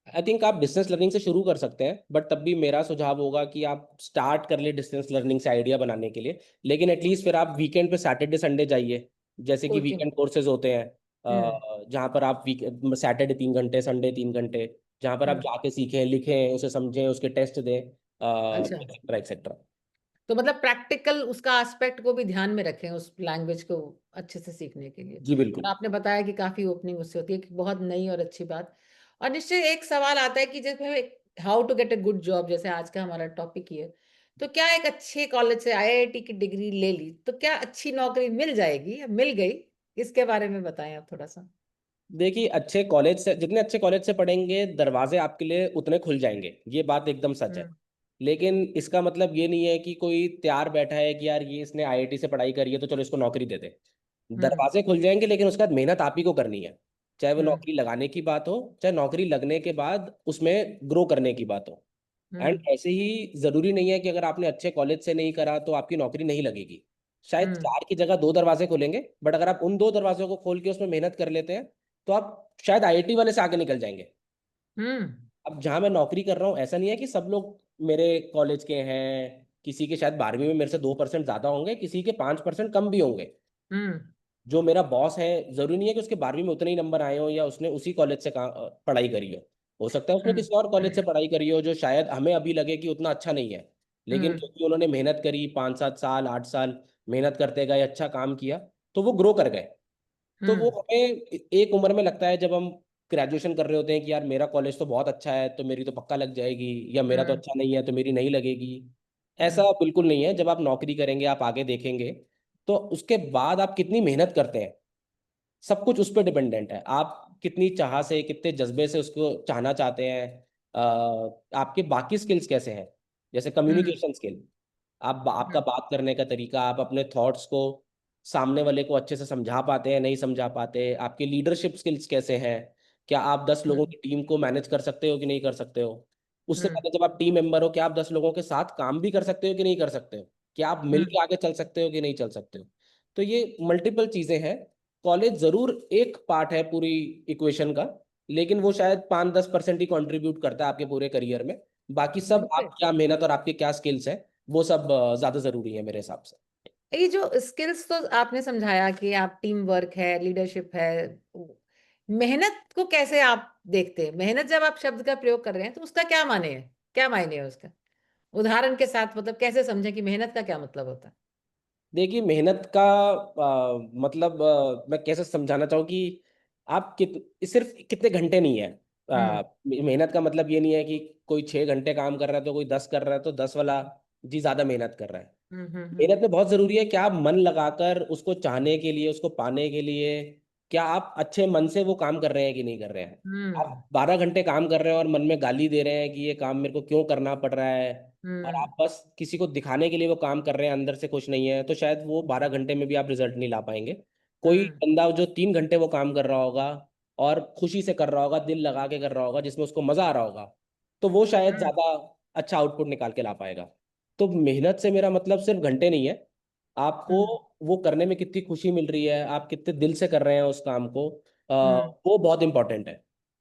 आई थिंक आप डिस्टेंस लर्निंग से शुरू कर सकते हैं, बट तब भी मेरा सुझाव होगा कि आप स्टार्ट कर ले डिस्टेंस लर्निंग से आइडिया बनाने के लिए। लेकिन एटलीस्ट फिर आप वीकेंड पे, सैटरडे संडे जाइए, जैसे कि कोचिंग। वीकेंड कोर्सेज होते हैं हम्म। जहाँ पर आप वीक सैटरडे 3 घंटे, संडे 3 घंटे, जहाँ पर आप हम्म। जाके सीखें, लिखें, उसे समझें, उसके टेस्ट दें, अच्छा, एक्सेट्रा एक्सेट्रा। तो मतलब प्रैक्टिकल उसका एस्पेक्ट को भी ध्यान में रखें उस लैंग्वेज को अच्छे से सीखने के लिए। जी और बिल्कुल। आपने बताया कि काफी ओपनिंग उससे होती है, कि बहुत नई और अच्छी बात। और निश्चय एक सवाल आता है कि जैसे how to get a good job, जैसे आज का हमारा टॉपिक ही है, तो क्या एक अच्छे कॉलेज से आईआईटी की डिग्री ले ली तो क्या अच्छी नौकरी मिल जाएगी या मिल गई? इसके बारे में बताएं आप थोड़ा सा। देखिए, अच्छे कॉलेज से, जितने अच्छे कॉलेज से पढ़ेंगे दरवाजे आपके लिए उतने खुल जाएंगे, ये बात एकदम सच है। हम्म। लेकिन इसका मतलब ये नहीं है कि कोई तैयार बैठा है कि यार ये इसने आईआईटी से पढ़ाई करी है तो चलो इसको नौकरी दे दे। हम्म। दरवाजे खुल जाएंगे, लेकिन उसके बाद मेहनत आप ही को करनी है। चाहे वो हम्म। नौकरी लगाने की बात हो, चाहे नौकरी लगने के बाद उसमें ग्रो करने की बात हो। एंड ऐसे ही जरूरी नहीं है कि अगर आपने अच्छे कॉलेज से नहीं करा तो आपकी नौकरी नहीं लगेगी। शायद 4 की जगह 2 दरवाजे खुलेंगे, बट अगर आप उन 2 दरवाजों को खोल के उसमें मेहनत कर लेते हैं तो आप शायद आईआईटी वाले से आगे निकल जाएंगे। अब जहां मैं नौकरी कर रहा हूँ, ऐसा नहीं है कि सब लोग मेरे कॉलेज के हैं, किसी के शायद 12वीं में मेरे से 2% ज्यादा होंगे, किसी के 5% कम भी होंगे। जो मेरा बॉस है, जरूरी नहीं है कि उसके 12वीं में उतने ही नंबर आए हो या उसने उसी कॉलेज से पढ़ाई करी हो सकता है उसने किसी और कॉलेज से पढ़ाई करी हो जो शायद हमें अभी लगे कि उतना अच्छा नहीं है, लेकिन क्योंकि उन्होंने मेहनत करी, 5-7 साल 8 साल मेहनत करते गए, अच्छा काम किया, तो वो ग्रो कर गए। तो वो हमें एक उम्र में लगता है जब हम ग्रेजुएशन कर रहे होते हैं कि यार मेरा कॉलेज तो बहुत अच्छा है तो मेरी तो पक्का लग जाएगी, या मेरा तो अच्छा नहीं है तो मेरी नहीं लगेगी। ऐसा बिल्कुल नहीं है। जब आप नौकरी करेंगे, आप आगे देखेंगे, तो उसके बाद आप कितनी मेहनत करते हैं, सब कुछ उस पर डिपेंडेंट है। आप कितनी चाह से, कितने जज्बे से उसको चाहना चाहते हैं। आपके बाकी स्किल्स कैसे हैं, जैसे कम्युनिकेशन स्किल, आपका बात करने का तरीका, आप अपने थॉट्स को सामने वाले को अच्छे से समझा पाते हैं नहीं समझा पाते, आपके लीडरशिप स्किल्स कैसे हैं, क्या आप 10 लोगों की टीम को मैनेज कर सकते हो कि नहीं कर सकते हो। उससे पहले जब आप टीम मेंबर हो, क्या आप 10 लोगों के साथ काम भी कर सकते हो कि नहीं कर सकते हो, क्या आप मिल के आगे चल सकते हो कि नहीं चल सकते हो। तो ये मल्टीपल चीजें हैं। कॉलेज जरूर एक पार्ट है पूरी इक्वेशन का, लेकिन वो शायद 5-10% ही कंट्रीब्यूट करता है आपके पूरे करियर में। बाकी सब आप क्या मेहनत और आपके क्या स्किल्स है, वो सब ज्यादा जरूरी है मेरे हिसाब से। ये जो स्किल्स तो आपने समझाया कि आप टीम वर्क है, लीडरशिप है, मेहनत को कैसे आप देखते हैं? मेहनत जब आप शब्द का प्रयोग कर रहे हैं तो उसका क्या माने है, क्या मायने है उसका? उदाहरण के साथ मतलब कैसे समझें कि मेहनत का क्या मतलब होता है? देखिए, मेहनत का मतलब मैं कैसे समझाना चाहूँ कि आप सिर्फ कितने घंटे नहीं है। मेहनत का मतलब ये नहीं है कि कोई 6 घंटे काम कर रहा है तो कोई 10 कर रहा है तो 10 वाला जी ज्यादा मेहनत कर रहा है। मेहनत में बहुत जरूरी है कि आप मन लगाकर उसको चाहने के लिए, उसको पाने के लिए, क्या आप अच्छे मन से वो काम कर रहे हैं कि नहीं कर रहे हैं। आप 12 घंटे काम कर रहे हैं और मन में गाली दे रहे हैं कि ये काम मेरे को क्यों करना पड़ रहा है, और आप बस किसी को दिखाने के लिए वो काम कर रहे हैं, अंदर से कुछ नहीं है, तो शायद वो 12 घंटे में भी आप रिजल्ट नहीं ला पाएंगे। कोई बंदा जो 3 घंटे वो काम कर रहा होगा और खुशी से कर रहा होगा, दिल लगा के कर रहा होगा, जिसमें उसको मजा आ रहा होगा, तो वो शायद ज्यादा अच्छा आउटपुट निकाल के ला पाएगा। तो मेहनत से मेरा मतलब सिर्फ घंटे नहीं है, आपको वो करने में कितनी खुशी मिल रही है, आप कितने दिल से कर रहे हैं उस काम को, वो बहुत इंपॉर्टेंट है।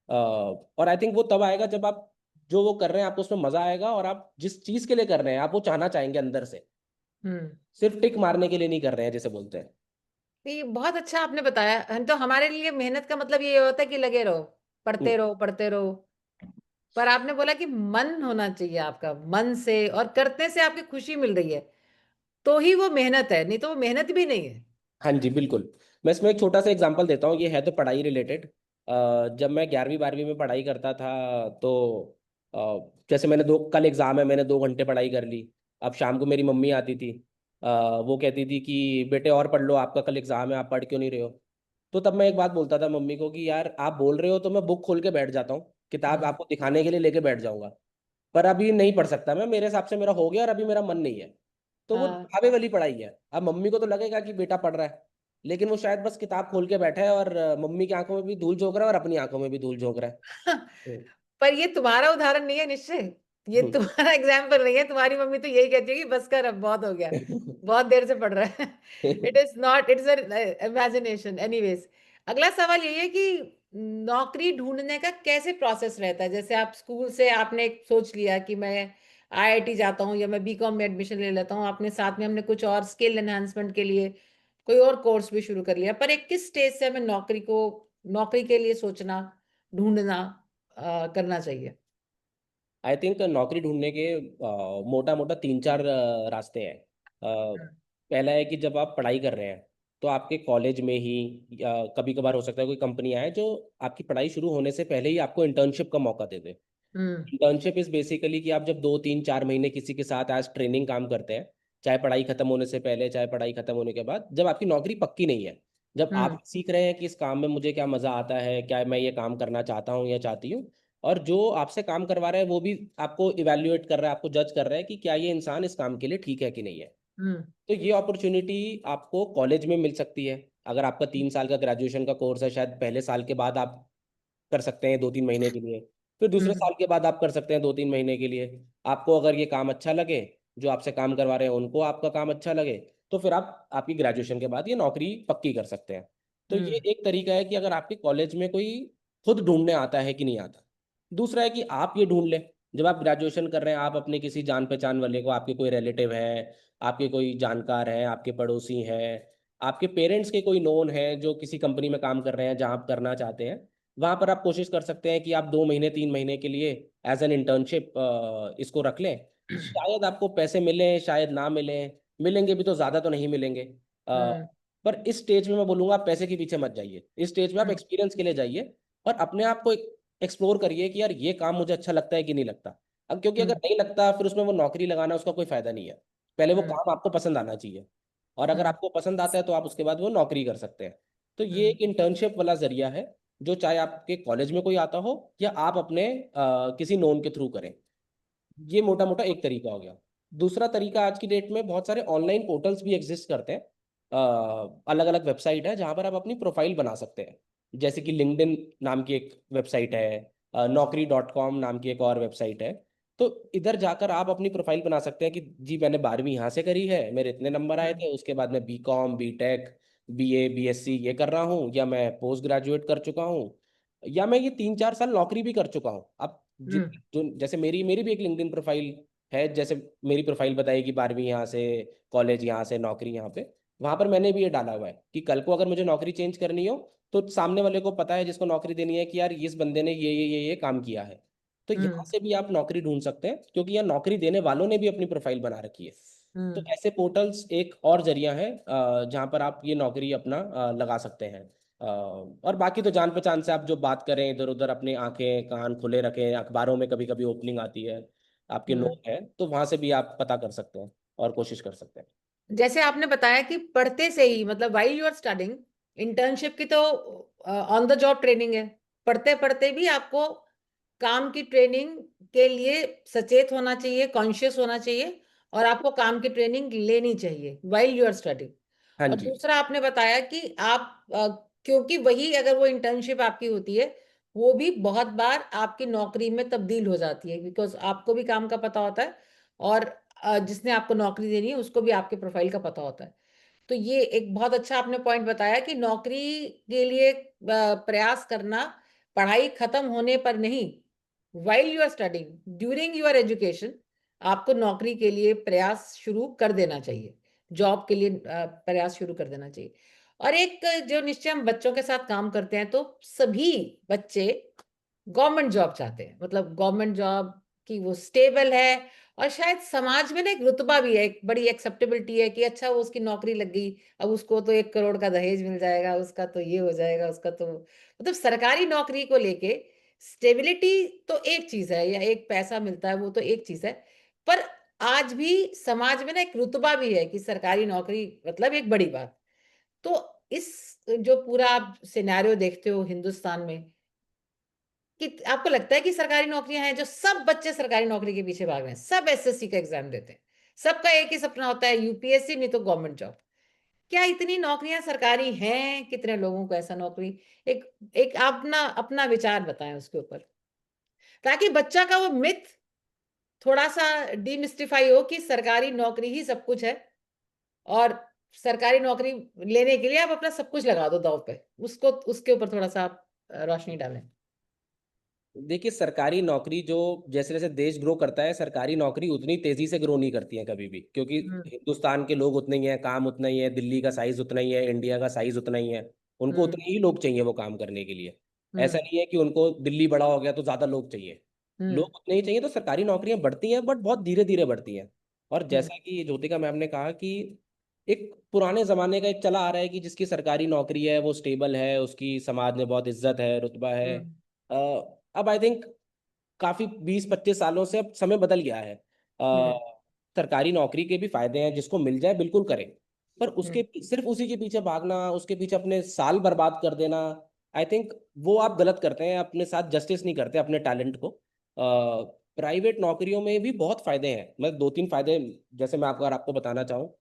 और आई थिंक वो तब आएगा जब आप जो वो कर रहे हैं आपको उसमें मजा आएगा, और आप जिस चीज के लिए कर रहे हैं आप वो चाहना चाहेंगे अंदर से, सिर्फ टिक मारने के लिए नहीं कर रहे हैं जिसे बोलते हैं। ये बहुत अच्छा आपने बताया। तो हमारे लिए मेहनत का मतलब ये होता है कि लगे रहो, पढ़ते रहो पढ़ते रहो, पर आपने बोला कि मन होना चाहिए आपका, मन से और करने से आपकी खुशी मिल रही है तो ही वो मेहनत है, नहीं तो वो मेहनत भी नहीं है। हाँ जी, बिल्कुल। मैं इसमें एक छोटा सा एग्जांपल देता हूँ, ये है तो पढ़ाई रिलेटेड। जब मैं 11वीं 12वीं में पढ़ाई करता था तो जैसे मैंने कल एग्जाम है, मैंने 2 घंटे पढ़ाई कर ली। अब शाम को मेरी मम्मी आती थी, वो कहती थी कि बेटे और पढ़ लो, आपका कल एग्जाम है, आप पढ़ क्यों नहीं रहे हो। तो तब मैं एक बात बोलता था मम्मी को कि यार आप बोल रहे हो तो मैं बुक खोल के बैठ जाता हूँ, किताब आपको दिखाने के लिए लेके बैठ जाऊंगा, पर अभी नहीं पढ़ सकता मैं, मेरे हिसाब से मेरा हो गया और अभी मेरा मन नहीं है। तो वो हाँ। दिखावे वाली पढ़ाई है। अब मम्मी को तो लगेगा कि बेटा पढ़ रहा है, लेकिन वो शायद बस किताब खोल के बैठा है और मम्मी की आंखों में भी धूल झोंक रहा है और अपनी आंखों में भी धूल झोंक रहा है। पर ये तुम्हारा उदाहरण नहीं है निश्चय, ये तुम्हारा एग्जाम्पल नहीं है। तुम्हारी मम्मी तो यही कहती है कि बस कर, अब बहुत हो गया, बहुत देर से पढ़ रहा है। It is not, it's imagination. Anyways, अगला सवाल यही है कि नौकरी ढूंढने का कैसे प्रोसेस रहता है? जैसे आप स्कूल से आपने एक सोच लिया कि मैं आईआईटी जाता हूँ या मैं बीकॉम में एडमिशन ले लेता हूँ, आपने साथ में हमने कुछ और स्किल एनहांसमेंट के लिए कोई और कोर्स भी शुरू कर लिया, पर एक किस स्टेज से हमें नौकरी के लिए सोचना, ढूंढना करना चाहिए? आई थिंक नौकरी ढूंढने के मोटा मोटा 3-4 रास्ते हैं। पहला है कि जब आप पढ़ाई कर रहे हैं तो आपके कॉलेज में ही, कभी कभार हो सकता है कोई कंपनी आए जो आपकी पढ़ाई शुरू होने से पहले ही आपको इंटर्नशिप का मौका दे दे। इंटर्नशिप इज बेसिकली कि आप जब 2-3-4 महीने किसी के साथ एज ट्रेनिंग काम करते हैं, चाहे पढ़ाई खत्म होने से पहले चाहे पढ़ाई खत्म होने के बाद, जब आपकी नौकरी पक्की नहीं है, जब आप सीख रहे हैं कि इस काम में मुझे क्या मजा आता है, क्या मैं ये काम करना चाहता हूँ या चाहती हूँ, और जो आपसे काम करवा रहा है वो भी आपको इवेल्युएट कर रहा है, आपको जज कर रहा है कि क्या ये इंसान इस काम के लिए ठीक है कि नहीं है। तो ये अपॉर्चुनिटी आपको कॉलेज में मिल सकती है। अगर आपका 3 साल का ग्रेजुएशन का कोर्स है, शायद पहले साल के बाद आप कर सकते हैं 2-3 महीने के लिए। फिर दूसरे हम्म साल के बाद आप कर सकते हैं 2-3 महीने के लिए। आपको अगर ये काम अच्छा लगे, जो आपसे काम करवा रहे हैं उनको आपका काम अच्छा लगे, तो फिर आप आपकी ग्रेजुएशन के बाद ये नौकरी पक्की कर सकते हैं। तो ये एक तरीका है कि अगर आपके कॉलेज में कोई खुद ढूंढने आता है कि नहीं आता। दूसरा है कि आप ये ढूंढ लें, जब आप ग्रेजुएशन कर रहे हैं, आप अपने किसी जान पहचान वाले को, आपके कोई रिलेटिव है, आपके कोई जानकार हैं, आपके पड़ोसी हैं, आपके पेरेंट्स के कोई नोन है जो किसी कंपनी में काम कर रहे हैं जहाँ आप करना चाहते हैं, वहां पर आप कोशिश कर सकते हैं कि आप 2 महीने 3 महीने के लिए एज एन इंटर्नशिप इसको रख लें। शायद आपको पैसे मिले, शायद ना मिले, मिलेंगे भी तो ज्यादा तो नहीं मिलेंगे। पर इस स्टेज में मैं बोलूंगा आप पैसे के पीछे मत जाइए, इस स्टेज में आप एक्सपीरियंस के लिए जाइए और अपने आप को एक्सप्लोर करिए कि यार ये काम मुझे अच्छा लगता है कि नहीं लगता। अब क्योंकि अगर नहीं लगता फिर उसमें वो नौकरी लगाना उसका कोई फायदा नहीं है। पहले वो काम आपको पसंद आना चाहिए, और अगर आपको पसंद आता है तो आप उसके बाद वो नौकरी कर सकते हैं। तो ये एक इंटर्नशिप वाला जरिया है, जो चाहे आपके कॉलेज में कोई आता हो या आप अपने किसी नोन के थ्रू करें। ये मोटा मोटा एक तरीका हो गया। दूसरा तरीका, आज की डेट में बहुत सारे ऑनलाइन पोर्टल्स भी एग्जिस्ट करते हैं, अलग अलग वेबसाइट है जहां पर आप अपनी प्रोफाइल बना सकते हैं। जैसे कि लिंक्डइन नाम की एक वेबसाइट है, naukri.com नाम की एक और वेबसाइट है। तो इधर जाकर आप अपनी प्रोफाइल बना सकते हैं कि जी मैंने 12वीं यहाँ से करी है, मेरे इतने नंबर आए थे, उसके बाद मैं बीकॉम, बीटेक, बीए, बीएससी ये कर रहा हूँ, या मैं पोस्ट ग्रेजुएट कर चुका हूँ, या मैं ये 3-4 साल नौकरी भी कर चुका हूँ। अब जो जैसे मेरी मेरी भी एक लिंक्डइन प्रोफाइल है, जैसे मेरी प्रोफाइल बताएगी 12वीं यहाँ से, कॉलेज यहाँ से, नौकरी यहाँ पे। वहां पर मैंने भी ये डाला हुआ है कि कल को अगर मुझे नौकरी चेंज करनी हो तो सामने वाले को पता है, जिसको नौकरी देनी है, कि यार इस बंदे ने ये काम किया है। तो यहाँ से भी आप नौकरी ढूंढ सकते हैं, क्योंकि यहाँ नौकरी देने वालों ने भी अपनी प्रोफाइल बना रखी है। तो ऐसे पोर्टल्स एक और जरिया है जहाँ पर आप ये नौकरी अपना लगा सकते हैं। और बाकी तो जान पहचान से आप जो बात करें, इधर उधर अपने आंखें कान खुले रखें, अखबारों में कभी कभी ओपनिंग आती है, आपके नोट है, तो वहां से भी आप पता कर सकते हैं और कोशिश कर सकते हैं। जैसे आपने बताया कि पढ़ते से ही, मतलब while you are studying, internship की तो ऑन द जॉब ट्रेनिंग है। पढ़ते पढ़ते भी आपको काम की ट्रेनिंग के लिए सचेत होना चाहिए, कॉन्शियस होना चाहिए, और आपको काम की ट्रेनिंग लेनी चाहिए वाइल यू आर स्टडिंग। हाँ और जी। दूसरा आपने बताया कि आप क्योंकि वही अगर वो इंटर्नशिप आपकी होती है, वो भी बहुत बार आपकी नौकरी में तब्दील हो जाती है, बिकॉज आपको भी काम का पता होता है, और जिसने आपको नौकरी देनी है उसको भी आपके प्रोफाइल का पता होता है। तो ये एक बहुत अच्छा आपने पॉइंट बताया कि नौकरी के लिए प्रयास करना पढ़ाई खत्म होने पर नहीं, while you are studying, during your education, आपको नौकरी के लिए प्रयास शुरू कर देना चाहिए, जॉब के लिए प्रयास शुरू कर देना चाहिए। और एक जो निश्चय हम बच्चों के साथ काम करते हैं, तो सभी बच्चे गवर्नमेंट जॉब चाहते हैं, मतलब गवर्नमेंट जॉब की वो स्टेबल है, और शायद समाज में ना एक रुतबा भी है, एक बड़ी एक्सेप्टेबिलिटी है कि अच्छा वो उसकी नौकरी लग गई, अब उसको तो 1 करोड़ का दहेज मिल जाएगा, उसका तो ये हो जाएगा, उसका तो मतलब सरकारी नौकरी को लेके स्टेबिलिटी तो एक चीज है, या एक पैसा मिलता है वो तो एक चीज है, पर आज भी समाज में ना एक रुतबा भी है कि सरकारी नौकरी मतलब एक बड़ी बात। तो इस जो पूरा आप सिनेरियो देखते हो हिंदुस्तान में, कि आपको लगता है कि सरकारी नौकरियां हैं, जो सब बच्चे सरकारी नौकरी के पीछे भाग रहे हैं, सब एसएससी का एग्जाम देते हैं, सबका एक ही सपना होता है यूपीएससी नहीं तो गवर्नमेंट जॉब। क्या इतनी नौकरियां सरकारी हैं? कितने लोगों को ऐसा नौकरी, एक एक अपना अपना विचार बताएं उसके ऊपर, ताकि बच्चा का वो मिथ थोड़ा सा डिमिस्टिफाई हो कि सरकारी नौकरी ही सब कुछ है, और सरकारी नौकरी लेने के लिए आप अपना सब कुछ लगा दो दांव पे, उसको उसके ऊपर थोड़ा सा आप रोशनी डालें। देखिए, सरकारी नौकरी जो जैसे जैसे देश ग्रो करता है, सरकारी नौकरी उतनी तेजी से ग्रो नहीं करती है कभी भी, क्योंकि हिंदुस्तान के लोग उतने ही हैं, काम उतना ही है, दिल्ली का साइज उतना ही है, इंडिया का साइज उतना ही है, उनको उतने ही लोग चाहिए वो काम करने के लिए। ऐसा नहीं है कि उनको दिल्ली बड़ा हो गया तो ज्यादा लोग चाहिए, लोग उतने ही चाहिए। तो सरकारी नौकरियां बढ़ती हैं, बट बहुत धीरे धीरे बढ़ती हैं। और जैसा कि ज्योतिका मैम ने कहा कि एक पुराने जमाने का एक चला आ रहा है कि जिसकी सरकारी नौकरी है वो स्टेबल है, उसकी समाज में बहुत इज्जत है, रुतबा है। अब आई थिंक काफी 20-25 सालों से अब समय बदल गया है। सरकारी नौकरी के भी फायदे हैं, जिसको मिल जाए बिल्कुल करें, पर उसके सिर्फ उसी के पीछे भागना, उसके पीछे अपने साल बर्बाद कर देना, आई थिंक वो आप गलत करते हैं, अपने साथ जस्टिस नहीं करते अपने टैलेंट को। प्राइवेट नौकरियों में भी बहुत फायदे हैं, मैं 2-3 फायदे जैसे मैं अगर आपको बताना चाहूँ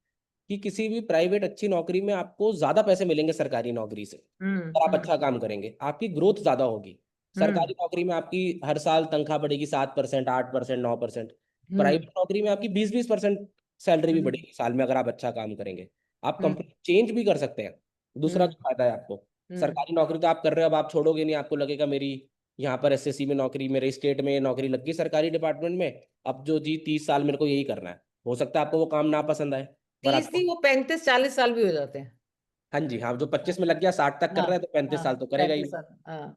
कि किसी भी प्राइवेट अच्छी नौकरी में आपको ज्यादा पैसे मिलेंगे सरकारी नौकरी से, अगर आप अच्छा काम करेंगे, आपकी ग्रोथ ज्यादा होगी। सरकारी नौकरी में आपकी हर साल तनख्वाह बढ़ेगी 7%, 8%, 9%। प्राइवेट नौकरी में आपकी 20-20% सैलरी भी बढ़ेगी साल में, अगर आप अच्छा काम करेंगे। आप कंपनी चेंज भी कर सकते हैं, दूसरा जो फायदा है आपको। सरकारी नौकरी तो आप कर रहे हो, अब आप छोड़ोगे नहीं, आपको लगेगा मेरी यहाँ पर एसएससी में नौकरी, मेरे स्टेट में नौकरी लग गई सरकारी डिपार्टमेंट में, अब जो जी 30 साल मेरे को यही करना है। हो सकता है आपको वो काम ना पसंद आए, पर 30 आपको, नहीं, वो 35-40 साल भी हो जाते हैं। हाँ जी हाँ, जो 25 में लग गया 60 तक कर हाँ रहा है तो 35 हाँ, साल तो करेगा ही। 35 साल, हाँ।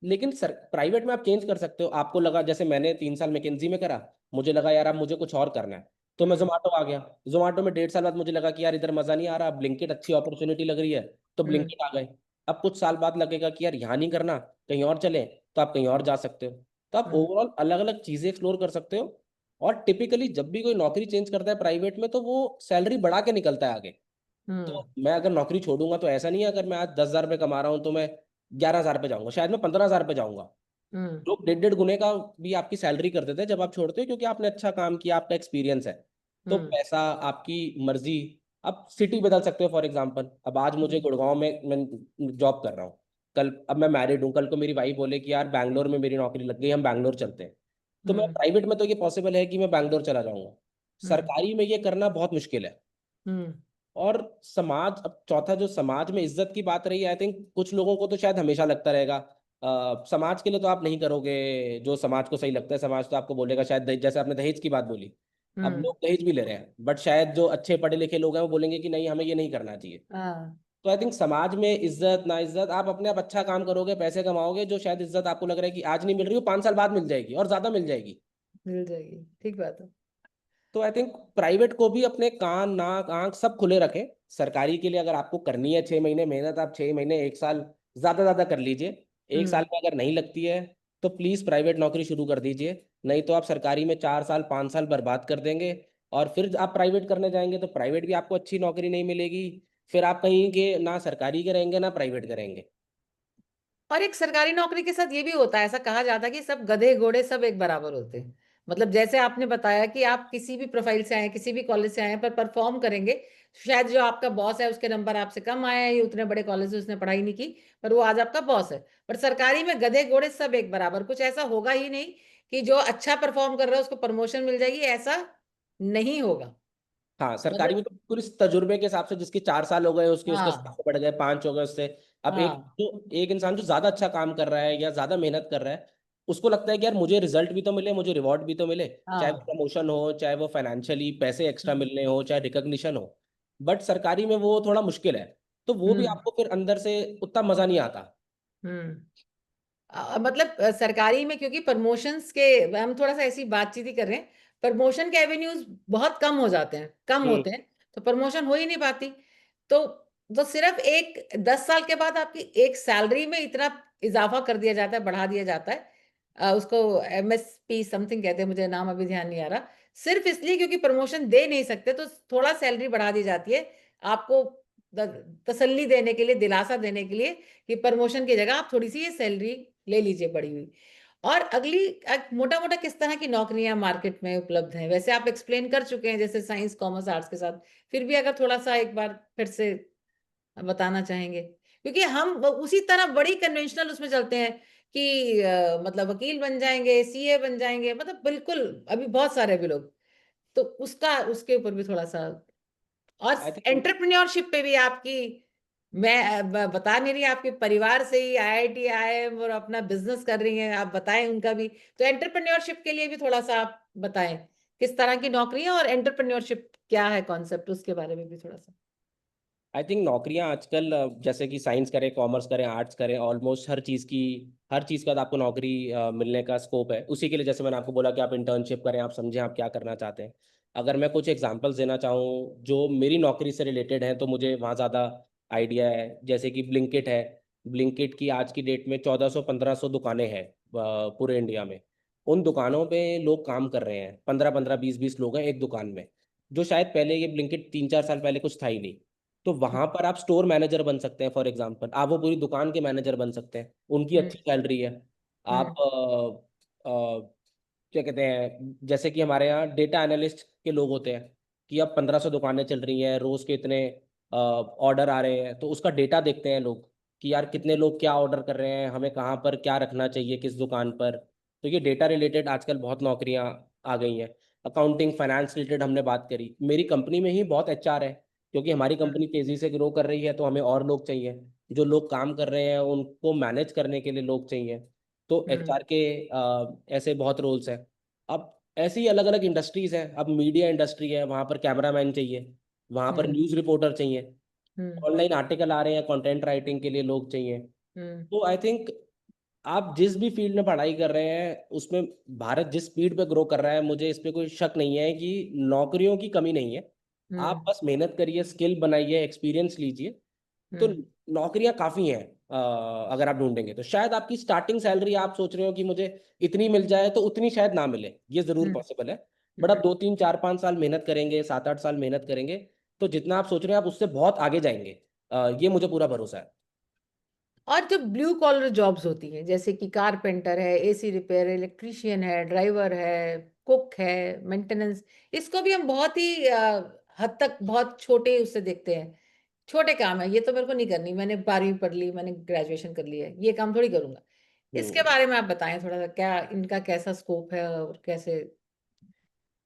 लेकिन सर प्राइवेट में आप चेंज कर सकते हो। आपको लगा, जैसे मैंने 3 साल मैकेंजी में करा, मुझे लगा यार अब मुझे कुछ और करना है, तो मैं जोमेटो आ गया। जोमेटो में 1.5 साल बाद मुझे लगा कि यार इधर मजा नहीं आ रहा, ब्लिंकिट अच्छी अपॉर्चुनिटी लग रही है, तो ब्लिंकिट आ गए। अब कुछ साल बाद लगेगा कि यार यहाँ नहीं करना, कहीं और चले, तो आप कहीं और जा सकते हो। तो आप ओवरऑल अलग अलग चीजें एक्सप्लोर कर सकते हो। और टिपिकली जब भी कोई नौकरी चेंज करता है प्राइवेट में, तो वो सैलरी बढ़ा के निकलता है आगे। तो मैं अगर नौकरी छोड़ूंगा तो ऐसा नहीं है, अगर मैं आज 10,000 रुपये कमा रहा हूँ तो मैं 11,000 पे जाऊंगा, शायद मैं 15,000 पे जाऊंगा। लोग 1.5 गुने का भी आपकी सैलरी कर देते हैं जब आप छोड़ते हो, क्योंकि आपने अच्छा काम किया, आपका एक्सपीरियंस है। तो पैसा आपकी मर्जी। आप सिटी बदल सकते हो, फॉर एग्जांपल अब आज मुझे गुड़गांव में मैं जॉब कर रहा हूँ, कल अब मैं मैरिड हूँ, कल को मेरी वाइफ बोले कि यार बैंगलोर में मेरी नौकरी लग गई, हम बैंगलोर चलते हैं, तो मैं प्राइवेट में तो ये पॉसिबल है कि मैं बैंगलोर चला जाऊंगा। सरकारी में ये करना बहुत मुश्किल है। और समाज, अब चौथा जो समाज में इज्जत की बात रही, आई थिंक कुछ लोगों को तो शायद हमेशा लगता रहेगा समाज के लिए तो आप नहीं करोगे जो समाज को सही लगता है, समाज तो आपको बोलेगा शायद जैसे आपने दहेज की बात बोली, अब लोग दहेज भी ले रहे हैं, बट शायद जो अच्छे पढ़े लिखे लोग हैं वो बोलेंगे कि नहीं, हमें ये नहीं करना चाहिए। तो आई थिंक समाज में इज्जत ना इज्जत, आप अपने आप अच्छा काम करोगे, पैसे कमाओगे, जो शायद इज्जत आपको लग रहा है कि आज नहीं मिल रही, वो 5 साल बाद मिल जाएगी और ज्यादा मिल जाएगी। मिल जाएगी, ठीक बात है। तो आई थिंक प्राइवेट को भी अपने कान नाक आंख सब खुले रखें। सरकारी के लिए अगर आपको करनी है 6 महीने मेहनत, आप 6 महीने 1 साल ज्यादा ज्यादा कर लीजिए। 1 साल में अगर नहीं लगती है तो प्लीज प्राइवेट नौकरी शुरू कर दीजिए, नहीं तो आप सरकारी में 4 साल 5 साल बर्बाद कर देंगे। और फिर आप प्राइवेट करने जाएंगे तो प्राइवेट भी आपको अच्छी नौकरी नहीं मिलेगी, फिर आप कहीं के ना सरकारी के रहेंगे ना प्राइवेट के रहेंगे। और एक सरकारी नौकरी के साथ ये भी होता है, ऐसा कहा जाता है कि सब गधे घोड़े सब एक बराबर होते हैं। मतलब जैसे आपने बताया कि आप किसी भी प्रोफाइल से आए, किसी भी कॉलेज से आए, पर परफॉर्म करेंगे, शायद जो आपका बॉस है उसके नंबर आपसे कम आए हैं, ये उतने बड़े कॉलेज से उसने पढ़ाई नहीं की, पर वो आज आपका बॉस है। पर सरकारी में गधे घोड़े सब एक बराबर, कुछ ऐसा होगा ही नहीं कि जो अच्छा परफॉर्म कर रहा है उसको प्रमोशन मिल जाएगी, ऐसा नहीं होगा। हाँ, सरकारी मतलब में तो पूरे तजुर्बे के हिसाब से, जिसके 4 साल हो गए उसके उसके हाँ 7 बढ़ गए, 5 हो गए उससे। अब हाँ एक इंसान जो ज्यादा अच्छा काम कर रहा है या ज्यादा मेहनत कर रहा है, उसको लगता है कि यार मुझे रिजल्ट भी तो मिले, मुझे रिवॉर्ड भी तो मिले, चाहे वो हाँ। प्रमोशन हो, चाहे वो फाइनेंशियली पैसे एक्स्ट्रा मिलने हो, चाहे रिकॉग्निशन हो। बट सरकारी में वो थोड़ा मुश्किल है, तो वो भी हम्म आपको फिर अंदर से उतना मजा नहीं आता। हम्म मतलब सरकारी में क्योंकि प्रमोशंस के, हम थोड़ा सा ऐसी बातचीत ही कर रहे हैं, प्रमोशन के एवेन्यूज बहुत कम हो जाते हैं, कम हम्म। होते हैं, तो प्रमोशन हो ही नहीं पाती। तो सिर्फ एक 10 साल के बाद आपकी एक सैलरी में इतना इजाफा कर दिया जाता है, बढ़ा दिया जाता है, उसको MSP समथिंग कहते हैं, मुझे नाम अभी ध्यान नहीं आ रहा, सिर्फ इसलिए क्योंकि प्रमोशन दे नहीं सकते तो थोड़ा सैलरी बढ़ा दी जाती है आपको, तसल्ली देने के लिए, दिलासा देने के लिए कि प्रमोशन की जगह आप थोड़ी सी ये सैलरी ले लीजिए बढ़ी हुई। और अगली मोटा मोटा किस तरह की नौकरियां मार्केट में उपलब्ध हैं, वैसे आप एक्सप्लेन कर चुके हैं जैसे साइंस कॉमर्स आर्ट्स के साथ, फिर भी अगर थोड़ा सा एक बार फिर से बताना चाहेंगे, क्योंकि हम उसी तरह बड़ी कन्वेंशनल उसमें चलते हैं कि मतलब वकील बन जाएंगे, CA बन जाएंगे, मतलब बिल्कुल अभी बहुत सारे भी लोग, तो उसका उसके ऊपर भी थोड़ा सा। और आई थिंक एंटरप्रेन्योरशिप पे भी आपकी, मैं बता नहीं रही, आपके परिवार से ही IIT IIM और अपना बिजनेस कर रही हैं, आप बताएं उनका भी, तो एंटरप्रेन्योरशिप के लिए भी थोड़ा सा आप बताएं किस तरह की नौकरियां और एंटरप्रेन्योरशिप क्या है कॉन्सेप्ट, उसके बारे में भी थोड़ा सा। आई थिंक नौकरियां आजकल जैसे कि साइंस करें, कॉमर्स करें, आर्ट्स करें, ऑलमोस्ट हर चीज़ का आपको नौकरी मिलने का स्कोप है। उसी के लिए जैसे मैंने आपको बोला कि आप इंटर्नशिप करें, आप समझें आप क्या करना चाहते हैं। अगर मैं कुछ एग्जांपल्स देना चाहूँ जो मेरी नौकरी से रिलेटेड हैं, तो मुझे वहाँ ज़्यादा आइडिया है। जैसे कि ब्लिंकिट है, ब्लिंकिट की आज की डेट में 1400-1500 दुकानें हैं पूरे इंडिया में। उन दुकानों पे लोग काम कर रहे हैं, 15-15, 20-20 लोग हैं एक दुकान में, जो शायद पहले ये ब्लिंकिट 3-4 साल पहले कुछ था ही नहीं। तो वहां पर आप स्टोर मैनेजर बन सकते हैं, फॉर एग्जांपल आप वो पूरी दुकान के मैनेजर बन सकते हैं, उनकी हम्म अच्छी सैलरी है। आप हम्म क्या कहते हैं, जैसे कि हमारे यहाँ डेटा एनालिस्ट के लोग होते हैं, कि अब 1500 दुकानें चल रही हैं, रोज के इतने ऑर्डर आ रहे हैं, तो उसका डेटा देखते हैं लोग कि यार कितने लोग क्या ऑर्डर कर रहे हैं, हमें कहाँ पर क्या रखना चाहिए, किस दुकान पर। तो ये डेटा रिलेटेड आजकल बहुत नौकरियां आ गई हैं। अकाउंटिंग फाइनेंस रिलेटेड हमने बात करी, मेरी कंपनी में ही बहुत एचआर है, क्योंकि हमारी कंपनी तेजी से ग्रो कर रही है तो हमें और लोग चाहिए। जो लोग काम कर रहे हैं उनको मैनेज करने के लिए लोग चाहिए। तो एचआर के ऐसे बहुत रोल्स हैं। अब ऐसी ही अलग अलग इंडस्ट्रीज हैं। अब मीडिया इंडस्ट्री है, वहाँ पर कैमरामैन चाहिए, वहाँ पर न्यूज़ रिपोर्टर चाहिए, ऑनलाइन आर्टिकल आ रहे हैं, कंटेंट राइटिंग के लिए लोग चाहिए। तो आई थिंक आप जिस भी फील्ड में पढ़ाई कर रहे हैं उसमें भारत जिस स्पीड पे ग्रो कर रहा है, मुझे इस पे कोई शक नहीं है कि नौकरियों की कमी नहीं है। आप बस मेहनत करिए, स्किल बनाइए, एक्सपीरियंस लीजिए, तो नौकरियां काफ़ी हैं। अगर आप ढूंढेंगे तो शायद आपकी स्टार्टिंग सैलरी आप सोच रहे हो कि मुझे इतनी मिल जाए, तो उतनी शायद ना मिले, ये ज़रूर पॉसिबल है। बट आप 2 3 4 5 साल मेहनत करेंगे, 7 8 साल मेहनत करेंगे, तो जितना आप सोच रहे हैं आप उससे बहुत आगे जाएंगे। ये मुझे पूरा भरोसा है। और जो ब्लू कॉलर जॉब्स होती हैं, जैसे कि कारपेंटर है, एसी रिपेयर, इलेक्ट्रीशियन है, ड्राइवर है, कुक है, मेंटेनेंस, इसको भी हम बहुत ही हद तक बहुत छोटे उससे देखते हैं, छोटे काम है, ये तो मेरे को नहीं करनी, मैंने 12वीं पढ़ ली, मैंने ग्रेजुएशन कर लिया है, ये काम थोड़ी करूंगा। इसके हम्म। बारे में आप बताएं थोड़ा सा, क्या इनका कैसा स्कोप है और कैसे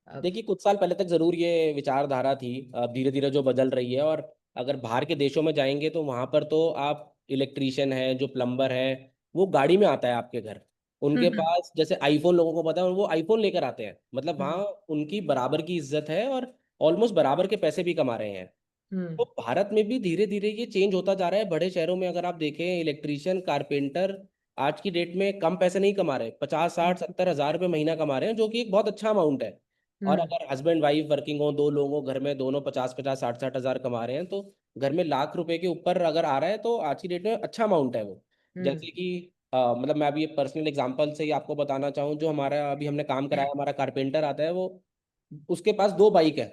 देखिए, कुछ साल पहले तक जरूर ये विचारधारा थी, अब धीरे धीरे जो बदल रही है। और अगर बाहर के देशों में जाएंगे तो वहां पर तो आप इलेक्ट्रीशियन है, जो प्लम्बर है, वो गाड़ी में आता है आपके घर। उनके हम्म पास जैसे आईफोन लोगों को पता है, वो आईफोन लेकर आते हैं। मतलब हम्म वहाँ उनकी बराबर की इज्जत है और ऑलमोस्ट बराबर के पैसे भी कमा रहे हैं। हम्म तो भारत में भी धीरे धीरे ये चेंज होता जा रहा है। बड़े शहरों में अगर आप देखें, इलेक्ट्रीशियन, कारपेंटर आज की डेट में कम पैसे नहीं कमा रहे, 50 60 70 हज़ार रुपये महीना कमा रहे हैं, जो कि एक बहुत अच्छा अमाउंट है। और हम्म अगर हस्बैंड वाइफ वर्किंग हो, दो लोग हो घर में, दोनों 50 50 60 60 हज़ार कमा रहे हैं, तो घर में लाख रुपए के ऊपर अगर आ रहा है तो आज की डेट में अच्छा अमाउंट है वो। हम्म जैसे कि मतलब मैं अभी पर्सनल एग्जांपल से ही आपको बताना चाहूँ, जो हमारा अभी हमने काम कराया, हमारा कारपेंटर आता है, वो उसके पास 2 बाइक है।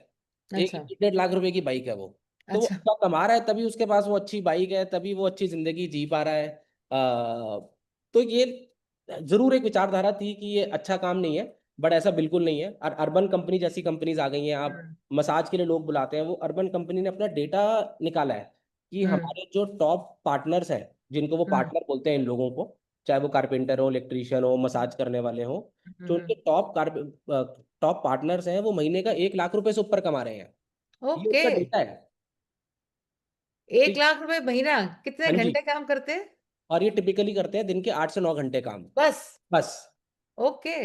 एक अच्छा 1.5 लाख रुपए की बाइक है वो। तो वो अच्छा अच्छा कमा रहा है, तभी उसके पास वो अच्छी बाइक है, तभी वो अच्छी जिंदगी जी पा रहा है। तो ये जरूर एक विचारधारा थी कि ये अच्छा काम नहीं है, बट ऐसा बिल्कुल नहीं है। और अर्बन कंपनी जैसी कंपनीज आ गई हैं। आप हम्म मसाज के लिए लोग बुलाते हैं, वो अर्बन कंपनी ने अपना डेटा निकाला है कि हम्म हमारे जो टॉप पार्टनर्स हैं, जिनको वो हम्म पार्टनर बोलते हैं इन लोगों को, चाहे वो कारपेंटर हो, इलेक्ट्रीशियन हो, मसाज करने वाले हो, जो हम्म, उनके टॉप पार्टनर्स हैं, वो महीने का 1 लाख रुपए से ऊपर कमा रहे हैं। ये ओके, उसका डेटा है। तो 1 लाख रुपए महीना, कितने हाँ जी। घंटे काम करते हैं? और ये टिपिकली करते हैं दिन के 8 से 9 घंटे काम, बस, बस। ओके।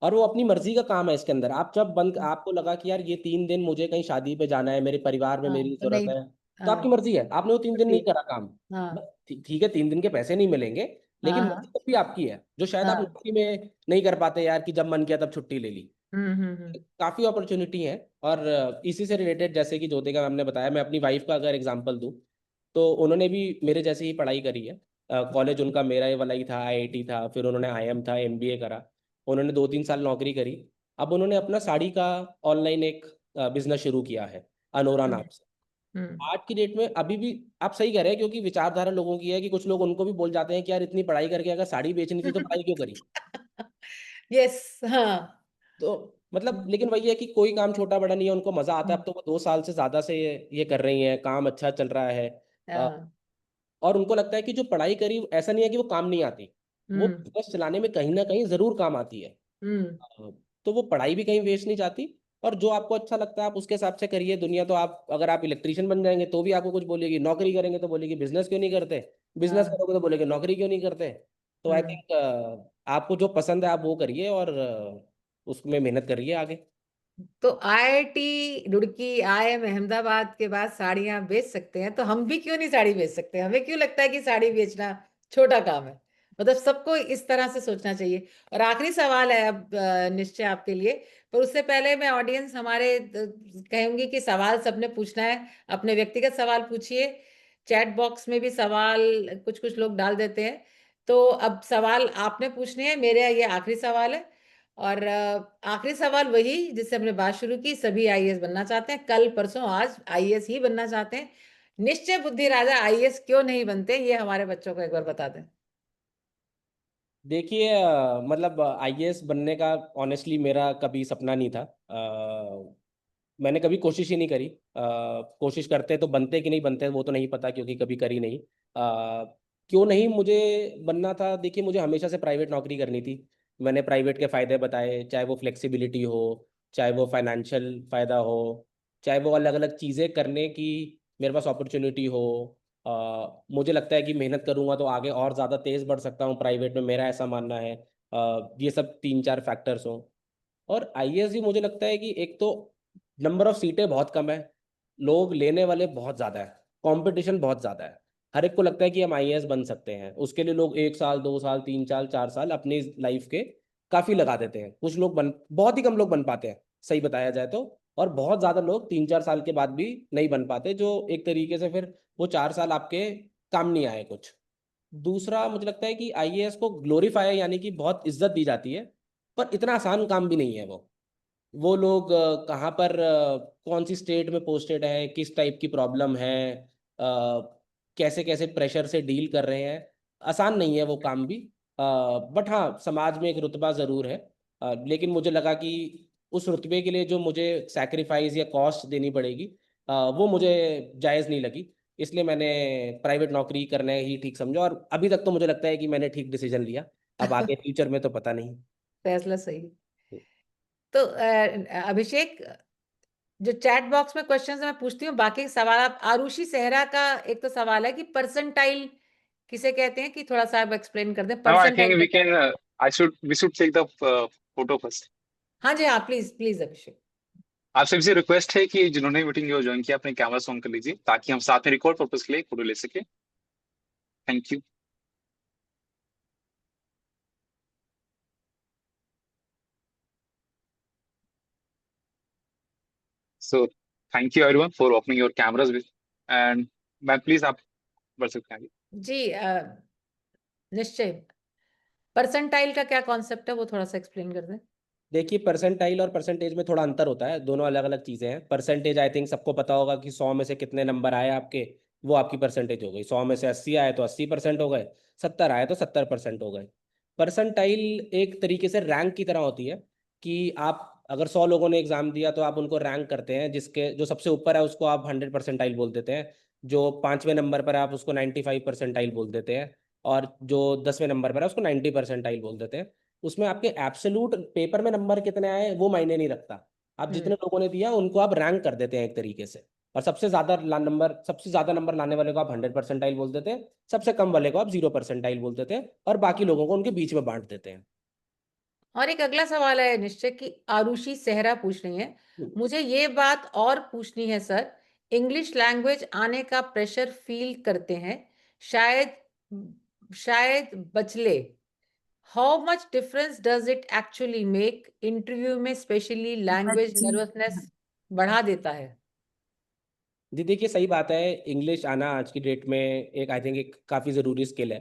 और वो अपनी मर्जी का काम है। इसके अंदर आप जब बंद, आपको लगा कि यार ये 3 दिन मुझे कहीं शादी पे जाना है, मेरे परिवार में हाँ मेरी तो जरूरत नहीं, है, तो हाँ आपकी मर्जी है, आपने वो 3 दिन छुट्टी, नहीं करा काम। हाँ बस ठीक है, 3 दिन के पैसे नहीं मिलेंगे, हाँ लेकिन हाँ मर्जी तब भी आपकी है, जो शायद आप हाँ नौकरी में नहीं कर पाते यार, कि जब मन किया तब छुट्टी ले ली। हम्म। काफी अपॉर्चुनिटी है। और इसी से रिलेटेड, जैसे कि ज्योतिका मैम ने बताया, मैं अपनी वाइफ का अगर एग्जांपल दूं, तो उन्होंने भी मेरे जैसे ही पढ़ाई करी है। कॉलेज उनका मेरा ये वाला ही था, आईआईटी था, फिर उन्होंने आईएम था, एमबीए करा। उन्होंने 2 3 साल नौकरी करी। अब उन्होंने अपना साड़ी का ऑनलाइन एक बिजनेस शुरू किया है, अनोरा नाम से। हम्म आज की डेट में अभी भी आप सही कह रहे हैं, क्योंकि विचारधारा लोगों की है कि कुछ लोग उनको भी बोल जाते हैं कि यार इतनी पढ़ाई करके अगर साड़ी बेचनी थी तो पढ़ाई क्यों करी। यस, हाँ तो मतलब, लेकिन वही है कि कोई काम छोटा बड़ा नहीं है, उनको मजा आता है। अब तो वो 2 साल से ज्यादा से ये कर रही हैं, काम अच्छा चल रहा है। अ, हाँ, और उनको लगता है कि जो पढ़ाई करी, ऐसा नहीं है कि वो काम नहीं आती, वो हम्म बिजनेस चलाने में कहीं ना कहीं जरूर काम आती है। हम्म तो वो पढ़ाई भी कहीं वेस्ट नहीं जाती। और जो आपको अच्छा लगता है आप उसके हिसाब से करिए। दुनिया तो, आप अगर आप इलेक्ट्रीशियन बन जाएंगे तो भी आपको कुछ बोलेगी, नौकरी करेंगे तो बोलेगी बिजनेस क्यों नहीं करते, बिजनेस हाँ करोगे तो बोलेगी नौकरी क्यों नहीं करते। तो आई हम्म। थिंक आपको जो पसंद है आप वो करिए, और उसमें मेहनत करिए आगे। तो आईआईटी रुड़की, आईएम अहमदाबाद के बाद साड़ियां बेच सकते हैं, तो हम भी क्यों नहीं साड़ी बेच सकते? हमें क्यों लगता है कि साड़ी बेचना छोटा काम है? मतलब सबको इस तरह से सोचना चाहिए। और आखिरी सवाल है अब निश्चय आपके लिए, पर उससे पहले मैं ऑडियंस हमारे कहूंगी कि सवाल सबने पूछना है, अपने व्यक्तिगत सवाल पूछिए। चैट बॉक्स में भी सवाल कुछ कुछ लोग डाल देते हैं, तो अब सवाल आपने पूछने हैं, मेरे ये आखिरी सवाल है। और आखिरी सवाल वही जिससे हमने बात शुरू की, सभी आईएएस बनना चाहते हैं, कल परसों आज आईएएस ही बनना चाहते हैं। निश्चय बुद्धि राजा आईएएस क्यों नहीं बनते, ये हमारे बच्चों को एक बार बता दें। देखिए, मतलब आईएएस बनने का ऑनेस्टली मेरा कभी सपना नहीं था। मैंने कभी कोशिश ही नहीं करी। कोशिश करते तो बनते कि नहीं बनते वो तो नहीं पता, क्योंकि कभी करी नहीं। क्यों नहीं मुझे बनना था, देखिए मुझे हमेशा से प्राइवेट नौकरी करनी थी। मैंने प्राइवेट के फायदे बताए, चाहे वो फ्लेक्सिबिलिटी हो, चाहे वो फाइनेंशियल फायदा हो, चाहे वो अलग अलग चीज़ें करने की मेरे पास अपॉर्चुनिटी हो। मुझे लगता है कि मेहनत करूंगा तो आगे और ज़्यादा तेज़ बढ़ सकता हूँ प्राइवेट में, मेरा ऐसा मानना है। ये सब 3-4 फैक्टर्स हों। और आईएएस भी मुझे लगता है कि एक तो नंबर ऑफ सीटें बहुत कम है, लोग लेने वाले बहुत ज़्यादा है, कंपटीशन बहुत ज़्यादा है। हर एक को लगता है कि हम आईएएस बन सकते हैं, उसके लिए लोग 1 साल 2 साल 3 साल 4 साल अपनी लाइफ के काफ़ी लगा देते हैं। कुछ लोग बन, बहुत ही कम लोग बन पाते हैं सही बताया जाए तो, और बहुत ज़्यादा लोग 3-4 साल के बाद भी नहीं बन पाते, जो एक तरीके से फिर वो 4 साल आपके काम नहीं आए कुछ। दूसरा मुझे लगता है कि आईएएस को ग्लोरीफाई यानी कि बहुत इज्जत दी जाती है, पर इतना आसान काम भी नहीं है वो लोग कहाँ पर कौन सी स्टेट में पोस्टेड है, किस टाइप की प्रॉब्लम है, कैसे कैसे प्रेशर से डील कर रहे हैं, आसान नहीं है वो काम भी। बट हाँ, समाज में एक रुतबा ज़रूर है। लेकिन मुझे लगा कि उस रुतबे के लिए जो मुझे सैक्रिफाइस या कॉस्ट देनी पड़ेगी, वो मुझे जायज़ नहीं लगी। इसलिए मैंने प्राइवेट नौकरी करना ही ठीक समझा, और अभी तक तो मुझे लगता है कि मैंने ठीक डिसीजन लिया। अब आगे फ्यूचर में तो पता नहीं। फैसला सही। तो अभिषेक, जो चैट बॉक्स में क्वेश्चंस मैं पूछती हूँ, बाकी सवाल आप, आरुषि सेहरा का एक तो सवाल है कि परसेंटाइल किसे कहते हैं, कि थोड़ा सा आप एक्सप्लेन कर दें Now I think percentile we का क्या? can. We should take the photo first. हाँ जी, हाँ, प्लीज प्लीज अभिषेक। आप सभी से रिक्वेस्ट है कि जिन्होंने मीटिंग ज्वाइन किया अपने कैमरा ऑन कर लीजिए ताकि हम साथ में रिकॉर्ड पर्पस के लिए फोटो ले सके। Thank you. So thank you everyone for opening your cameras with and ma'am please आप बढ़ सकते हैं आगे। जी, निश्चय। परसेंटाइल का क्या कॉन्सेप्ट है, वो थोड़ा सा एक्सप्लेन कर दें। देखिए, परसेंटाइल और परसेंटेज में थोड़ा अंतर होता है, दोनों अलग अलग चीज़ें हैं। परसेंटेज आई थिंक सबको पता होगा कि 100 में से कितने नंबर आए आपके, वो आपकी परसेंटेज हो गई। 100 में से 80 आए तो 80% हो गए, 70 आए तो 70% हो गए। परसेंटाइल एक तरीके से रैंक की तरह होती है कि आप अगर 100 लोगों ने एग्जाम दिया तो आप उनको रैंक करते हैं, जिसके जो सबसे ऊपर है उसको आप 100 परसेंटाइल बोल देते हैं, जो 5वें नंबर पर है आप उसको 95 परसेंटाइल बोल देते हैं, और जो 10वें नंबर पर है उसको 90 परसेंटाइल बोल देते हैं। उसमें आपके एब्सोल्यूट पेपर में नंबर कितने आए वो मायने नहीं रखता, आप जितने लोगों ने दिया उनको आप रैंक कर देते हैं एक तरीके से। और सबसे ज्यादा नंबर लाने वाले को आप 100 परसेंटाइल बोल देते हैं, सबसे कम वाले को आप 0 परसेंटाइल बोल देते हैं, और बाकी लोगों को उनके बीच में बांट देते हैं। और एक अगला सवाल है निश्चय, कि आरुषि सेहरा पूछ रही है, मुझे ये बात और पूछनी है सर, इंग्लिश लैंग्वेज आने का प्रेशर फील करते हैं, शायद शायद बचले, how much difference does it actually make interview में, स्पेशली लैंग्वेज नर्वसनेस बढ़ा देता है? जी देखिए, सही बात है, इंग्लिश आना आज की डेट में एक आई थिंक एक काफ़ी ज़रूरी स्किल है।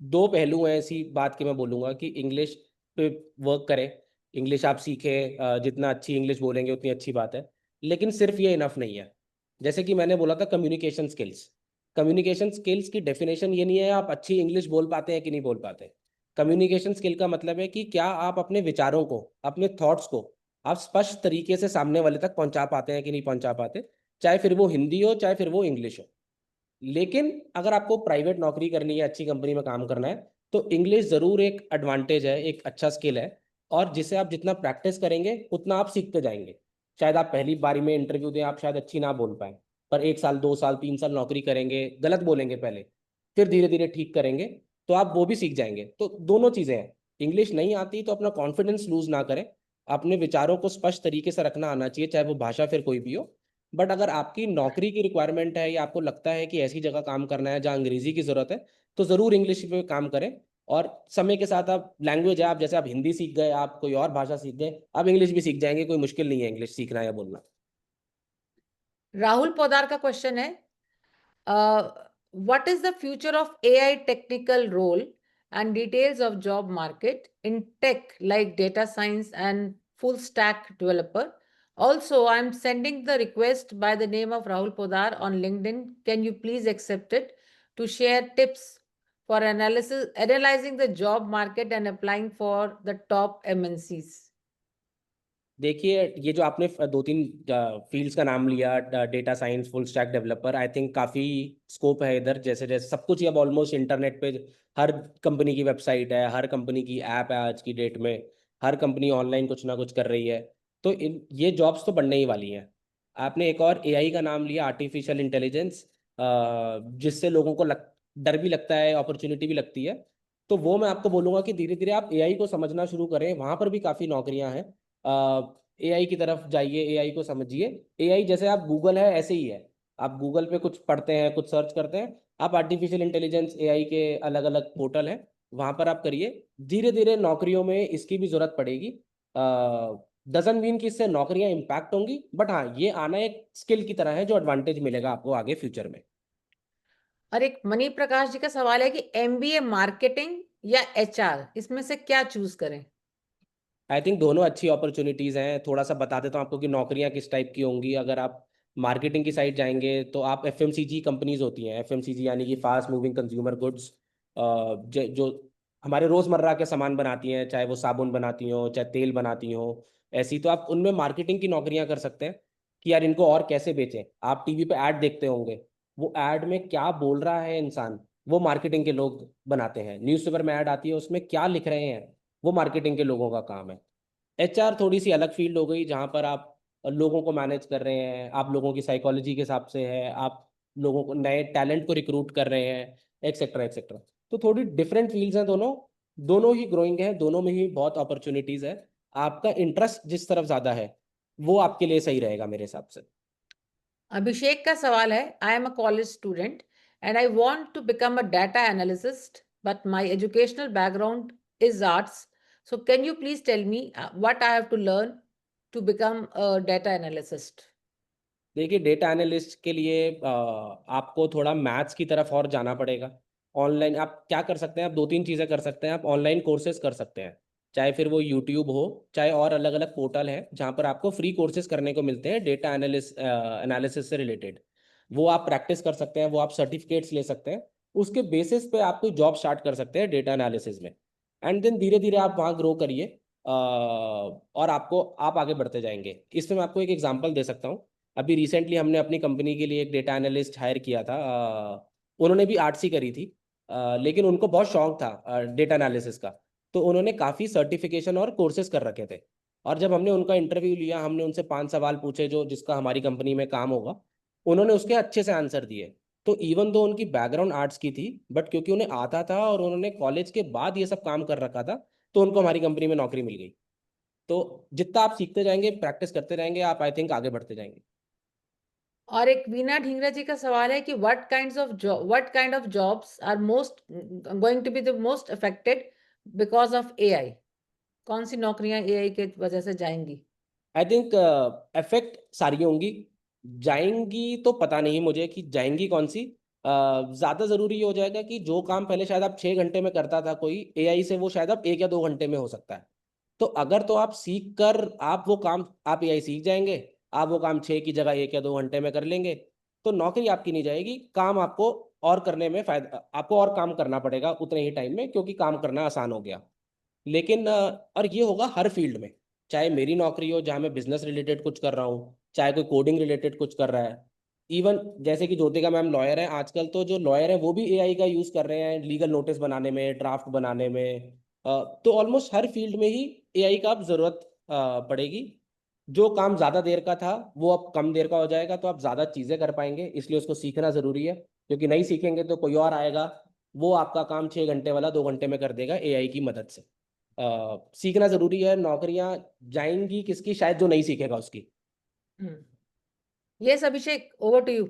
दो पहलू हैं ऐसी बात के मैं बोलूँगा कि इंग्लिश पे वर्क करें, इंग्लिश आप सीखें, जितना अच्छी इंग्लिश बोलेंगे उतनी अच्छी बात है। लेकिन सिर्फ ये इनफ नहीं है। जैसे कि मैंने बोला था, कम्युनिकेशन स्किल्स की डेफिनेशन ये नहीं है आप अच्छी इंग्लिश बोल पाते हैं कि नहीं बोल पाते। कम्युनिकेशन स्किल का मतलब है कि क्या आप अपने विचारों को, अपने थॉट्स को आप स्पष्ट तरीके से सामने वाले तक पहुंचा पाते हैं कि नहीं पहुंचा पाते, चाहे फिर वो हिंदी हो चाहे फिर वो इंग्लिश हो। लेकिन अगर आपको प्राइवेट नौकरी करनी है, अच्छी कंपनी में काम करना है, तो इंग्लिश ज़रूर एक एडवांटेज है, एक अच्छा स्किल है, और जिसे आप जितना प्रैक्टिस करेंगे उतना आप सीखते जाएंगे। शायद आप पहली बारी में इंटरव्यू दें, आप शायद अच्छी ना बोल पाए, पर 1 साल 2 साल 3 साल नौकरी करेंगे, गलत बोलेंगे पहले, फिर धीरे धीरे ठीक करेंगे, तो आप वो भी सीख जाएंगे। तो दोनों चीज़ें हैं। इंग्लिश नहीं आती तो अपना कॉन्फिडेंस लूज ना करें, अपने विचारों को स्पष्ट तरीके से रखना आना चाहिए, चाहे वो भाषा फिर कोई भी हो। बट अगर आपकी नौकरी की रिक्वायरमेंट है या आपको लगता है कि ऐसी जगह काम करना है जहाँ अंग्रेजी की ज़रूरत है, तो ज़रूर इंग्लिश पे काम करें। और समय के साथ आप लैंग्वेज है, आप जैसे आप हिंदी सीख गए, आप कोई और भाषा सीख गए, आप इंग्लिश भी सीख जाएंगे, कोई मुश्किल नहीं है इंग्लिश सीखना या बोलना। राहुल पोदार का क्वेश्चन है, what is the future of AI technical role and details of job market in tech like data science and full stack developer? Also, I'm sending the request by the name of Rahul Podar on LinkedIn. Can you please accept it to share tips for analyzing the job market and applying for the top MNCs? देखिए, ये जो आपने दो तीन fields का नाम लिया, data science, full stack developer, I think काफ़ी स्कोप है इधर। जैसे जैसे सब कुछ ही अब ऑलमोस्ट इंटरनेट पे, हर कंपनी की वेबसाइट है, हर कंपनी की ऐप है आज की डेट में, हर कंपनी ऑनलाइन कुछ ना कुछ कर रही है। तो ये जॉब्स तो बढ़ने ही वाली हैं। आपने एक और एआई का नाम लिया, आर्टिफिशियल इंटेलिजेंस, जिससे लोगों को डर भी लगता है, अपॉर्चुनिटी भी लगती है। तो वो मैं आपको बोलूंगा कि धीरे धीरे आप एआई को समझना शुरू करें, वहां पर भी काफ़ी नौकरियां हैं। एआई की तरफ जाइए, एआई को समझिए। एआई जैसे आप गूगल है ऐसे ही है। आप गूगल पे कुछ पढ़ते हैं, कुछ सर्च करते हैं, आप आर्टिफिशियल इंटेलिजेंस एआई के अलग अलग पोर्टल हैं, वहां पर आप करिए। धीरे धीरे नौकरियों में इसकी भी जरूरत पड़ेगी। डजन मीन कि इससे नौकरियां इम्पैक्ट होंगी, बट हाँ, ये आना एक स्किल की तरह है जो एडवांटेज मिलेगा आपको आगे फ्यूचर में। और एक मणि प्रकाश जी का सवाल है कि एमबीए मार्केटिंग या एचआर, इसमें से क्या चूज करें? आई थिंक दोनों अच्छी अपॉर्चुनिटीज़ हैं। थोड़ा सा बता देता हूँ आपको कि नौकरियां किस टाइप की होंगी। अगर आप मार्केटिंग की साइड जाएंगे तो आप एफएमसीजी कंपनीज होती हैं, एफएमसीजी यानी कि फास्ट मूविंग कंज्यूमर गुड्स, जो हमारे रोज़मर्रा के सामान बनाती हैं, चाहे वो साबुन बनाती हो, चाहे तेल बनाती हो, ऐसी। तो आप उनमें मार्केटिंग की नौकरियां कर सकते हैं कि यार इनको और कैसे बेचें। आप टीवी पे ऐड देखते होंगे, वो ऐड में क्या बोल रहा है इंसान, वो मार्केटिंग के लोग बनाते हैं। न्यूज़पेपर में ऐड आती है, उसमें क्या लिख रहे हैं, वो मार्केटिंग के लोगों का काम है। एचआर थोड़ी सी अलग फील्ड हो गई, जहां पर आप लोगों को मैनेज कर रहे हैं, आप लोगों की साइकोलॉजी के हिसाब से है, आप लोगों को, नए टैलेंट को रिक्रूट कर रहे हैं, एक्सेट्रा एक्सेट्रा। तो थोड़ी डिफरेंट फील्ड्स हैं दोनों। दोनों ही ग्रोइंग है, दोनों में ही बहुत अपॉर्चुनिटीज है। आपका इंटरेस्ट जिस तरफ ज्यादा है वो आपके लिए सही रहेगा मेरे हिसाब से। अभिषेक का सवाल है, I am a college student and I want to become a data analyst, but my educational background is arts, so can you please tell me what I have to learn to become a data analyst? देखिए, data analyst के लिए आपको थोड़ा maths की तरफ और जाना पड़ेगा। ऑनलाइन आप क्या कर सकते हैं, आप दो तीन चीज़ें कर सकते हैं। आप ऑनलाइन कोर्सेज कर सकते हैं, चाहे फिर वो यूट्यूब हो, चाहे और अलग अलग पोर्टल है जहाँ पर आपको फ्री कोर्सेज करने को मिलते हैं डेटा एनालिसिस से रिलेटेड। वो आप प्रैक्टिस कर सकते हैं, वो आप सर्टिफिकेट्स ले सकते हैं। उसके बेसिस पे आप कोई जॉब स्टार्ट कर सकते हैं डेटा एनालिसिस में। एंड देन धीरे धीरे आप वहाँ ग्रो करिए, और आप आगे बढ़ते जाएंगे। इसमें मैं आपको एक एग्जांपल दे सकता हूँ। अभी रिसेंटली हमने अपनी कंपनी के लिए एक डेटा एनालिस्ट हायर किया था। उन्होंने भी आर्ट्स ही करी थी, लेकिन उनको बहुत शौक था डेटा एनालिसिस का। तो उन्होंने काफ़ी सर्टिफिकेशन और कोर्सेज कर रखे थे। और जब हमने उनका इंटरव्यू लिया, हमने उनसे 5 सवाल पूछे जो जिसका हमारी कंपनी में काम होगा। उन्होंने उसके अच्छे से आंसर दिए। तो इवन दो उनकी बैकग्राउंड आर्ट्स की थी, बट क्योंकि उन्हें आता था और उन्होंने कॉलेज के बाद ये सब काम कर रखा था, तो उनको हमारी कंपनी में नौकरी मिल गई। तो जितना आप सीखते जाएंगे, प्रैक्टिस करते रहेंगे, आप आई थिंक आगे बढ़ते जाएंगे। और एक वीना ढींगरा जी का सवाल है कि what kind of jobs are most going to be the most affected because of AI? कौन सी नौकरियां एआई के वजह से जाएंगी? आई थिंक इफेक्ट सारी होंगी। जाएंगी तो पता नहीं मुझे कि जाएंगी कौन सी। ज़्यादा ज़रूरी ये हो जाएगा कि जो काम पहले शायद आप 6 घंटे में करता था कोई, एआई से वो शायद अब 1 या 2 घंटे में हो सकता है। तो अगर तो आप सीख कर आप वो काम, आप एआई सीख जाएंगे, आप वो काम 6 की जगह 1 या 2 घंटे में कर लेंगे, तो नौकरी आपकी नहीं जाएगी। काम आपको और करने में फायदा, आपको और काम करना पड़ेगा उतने ही टाइम में, क्योंकि काम करना आसान हो गया। लेकिन और ये होगा हर फील्ड में, चाहे मेरी नौकरी हो जहाँ मैं बिजनेस रिलेटेड कुछ कर रहा हूँ, चाहे कोई कोडिंग रिलेटेड कुछ कर रहा है। इवन जैसे कि ज्योतिका मैम लॉयर है, आजकल तो जो लॉयर है वो भी एआई का यूज कर रहे हैं लीगल नोटिस बनाने में, ड्राफ्ट बनाने में। तो ऑलमोस्ट हर फील्ड में ही एआई का अब जरूरत पड़ेगी। जो काम ज़्यादा देर का था वो अब कम देर का हो जाएगा, तो आप ज़्यादा चीज़ें कर पाएंगे। इसलिए उसको सीखना ज़रूरी है, क्योंकि नहीं सीखेंगे तो कोई और आएगा, वो आपका काम 6 घंटे वाला 2 घंटे में कर देगा एआई की मदद से। सीखना जरूरी है। नौकरियां जाएंगी किसकी, शायद जो नहीं सीखेगा उसकी। Yes Abhishek, over to you.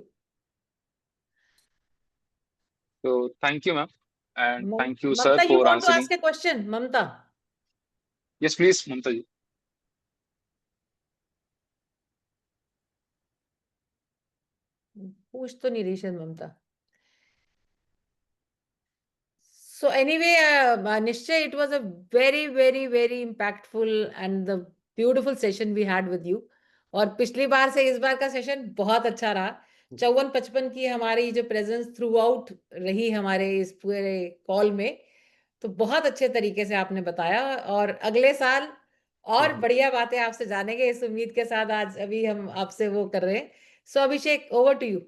तो thank you ma'am, and thank you sir Mamta, you for want to answering. ask a question? Mamta, yes please Mamta ji. पूछ तो नहीं रही शायद ममता। So anyway, Nishchay, it was a very, very, very impactful and the beautiful session we had with you. और पिछली बार से इस बार का सेशन बहुत अच्छा रहा। 54-55 की हमारी जो प्रेजेंस थ्रू आउट रही हमारे इस पूरे कॉल में, तो बहुत अच्छे तरीके से आपने बताया। और अगले साल और बढ़िया बातें आपसे जानेंगे इस उम्मीद के साथ आज अभी हम आपसे वो कर रहे हैं. So Abhishek, over to you.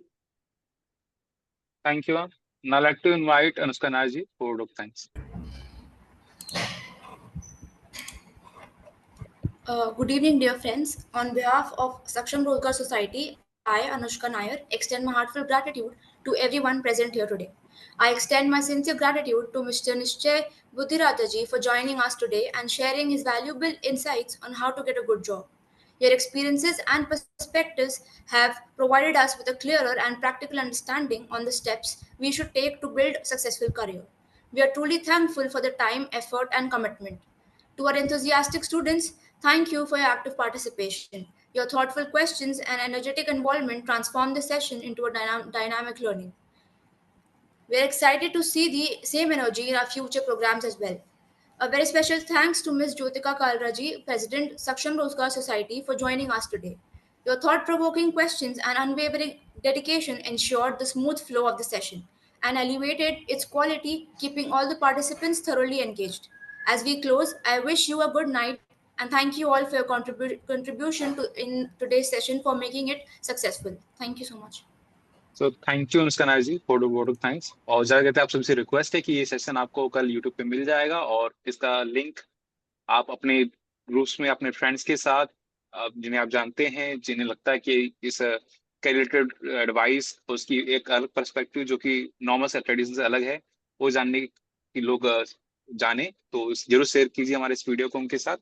Thank you. Now I'd like to invite Anushka Narji for word of thanks. Good evening, dear friends. On behalf of Saksham Rozgar Society, I, Anushka Nair, extend my heartfelt gratitude to everyone present here today. I extend my sincere gratitude to Mr. Nishchay Buddhirataji for joining us today and sharing his valuable insights on how to get a good job. Your experiences and perspectives have provided us with a clearer and practical understanding on the steps we should take to build a successful career. We are truly thankful for the time, effort, and commitment. To our enthusiastic students, thank you for your active participation. Your thoughtful questions and energetic involvement transform the session into a dynamic learning. We are excited to see the same energy in our future programs as well. A very special thanks to Ms. Jyotika Kalraji, President, Saksham Rozgar Society, for joining us today. Your thought-provoking questions and unwavering dedication ensured the smooth flow of the session and elevated its quality, keeping all the participants thoroughly engaged. As we close, I wish you a good night and thank you all for your contribution in today's session for making it successful. Thank you so much. So thank you Anushka Nair ji for the word of thanks. और ज्यादा कहते हैं आप सबसे request है कि ये session आपको कल YouTube पे मिल जाएगा और इसका लिंक आप अपने ग्रुप्स में अपने फ्रेंड्स के साथ जिन्हें आप जानते हैं, जिन्हें लगता है कि इस कैरियर एडवाइस उसकी एक अलग पर्सपेक्टिव जो कि नॉर्मल से ट्रेडिशन से अलग है, वो जानने की लोग जाने, तो जरूर शेयर कीजिए हमारे इस वीडियो को उनके साथ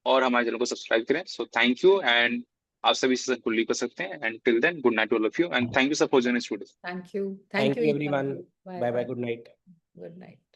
और हमारे चैनल को सब्सक्राइब करें. सो थैंक यू एंड आप सभी सेशन को लीव कर सकते हैं and till then good night to all of you and thank you sir for joining today. Thank you. Thank you, each one of everyone. you. Bye bye. Good night. Good night.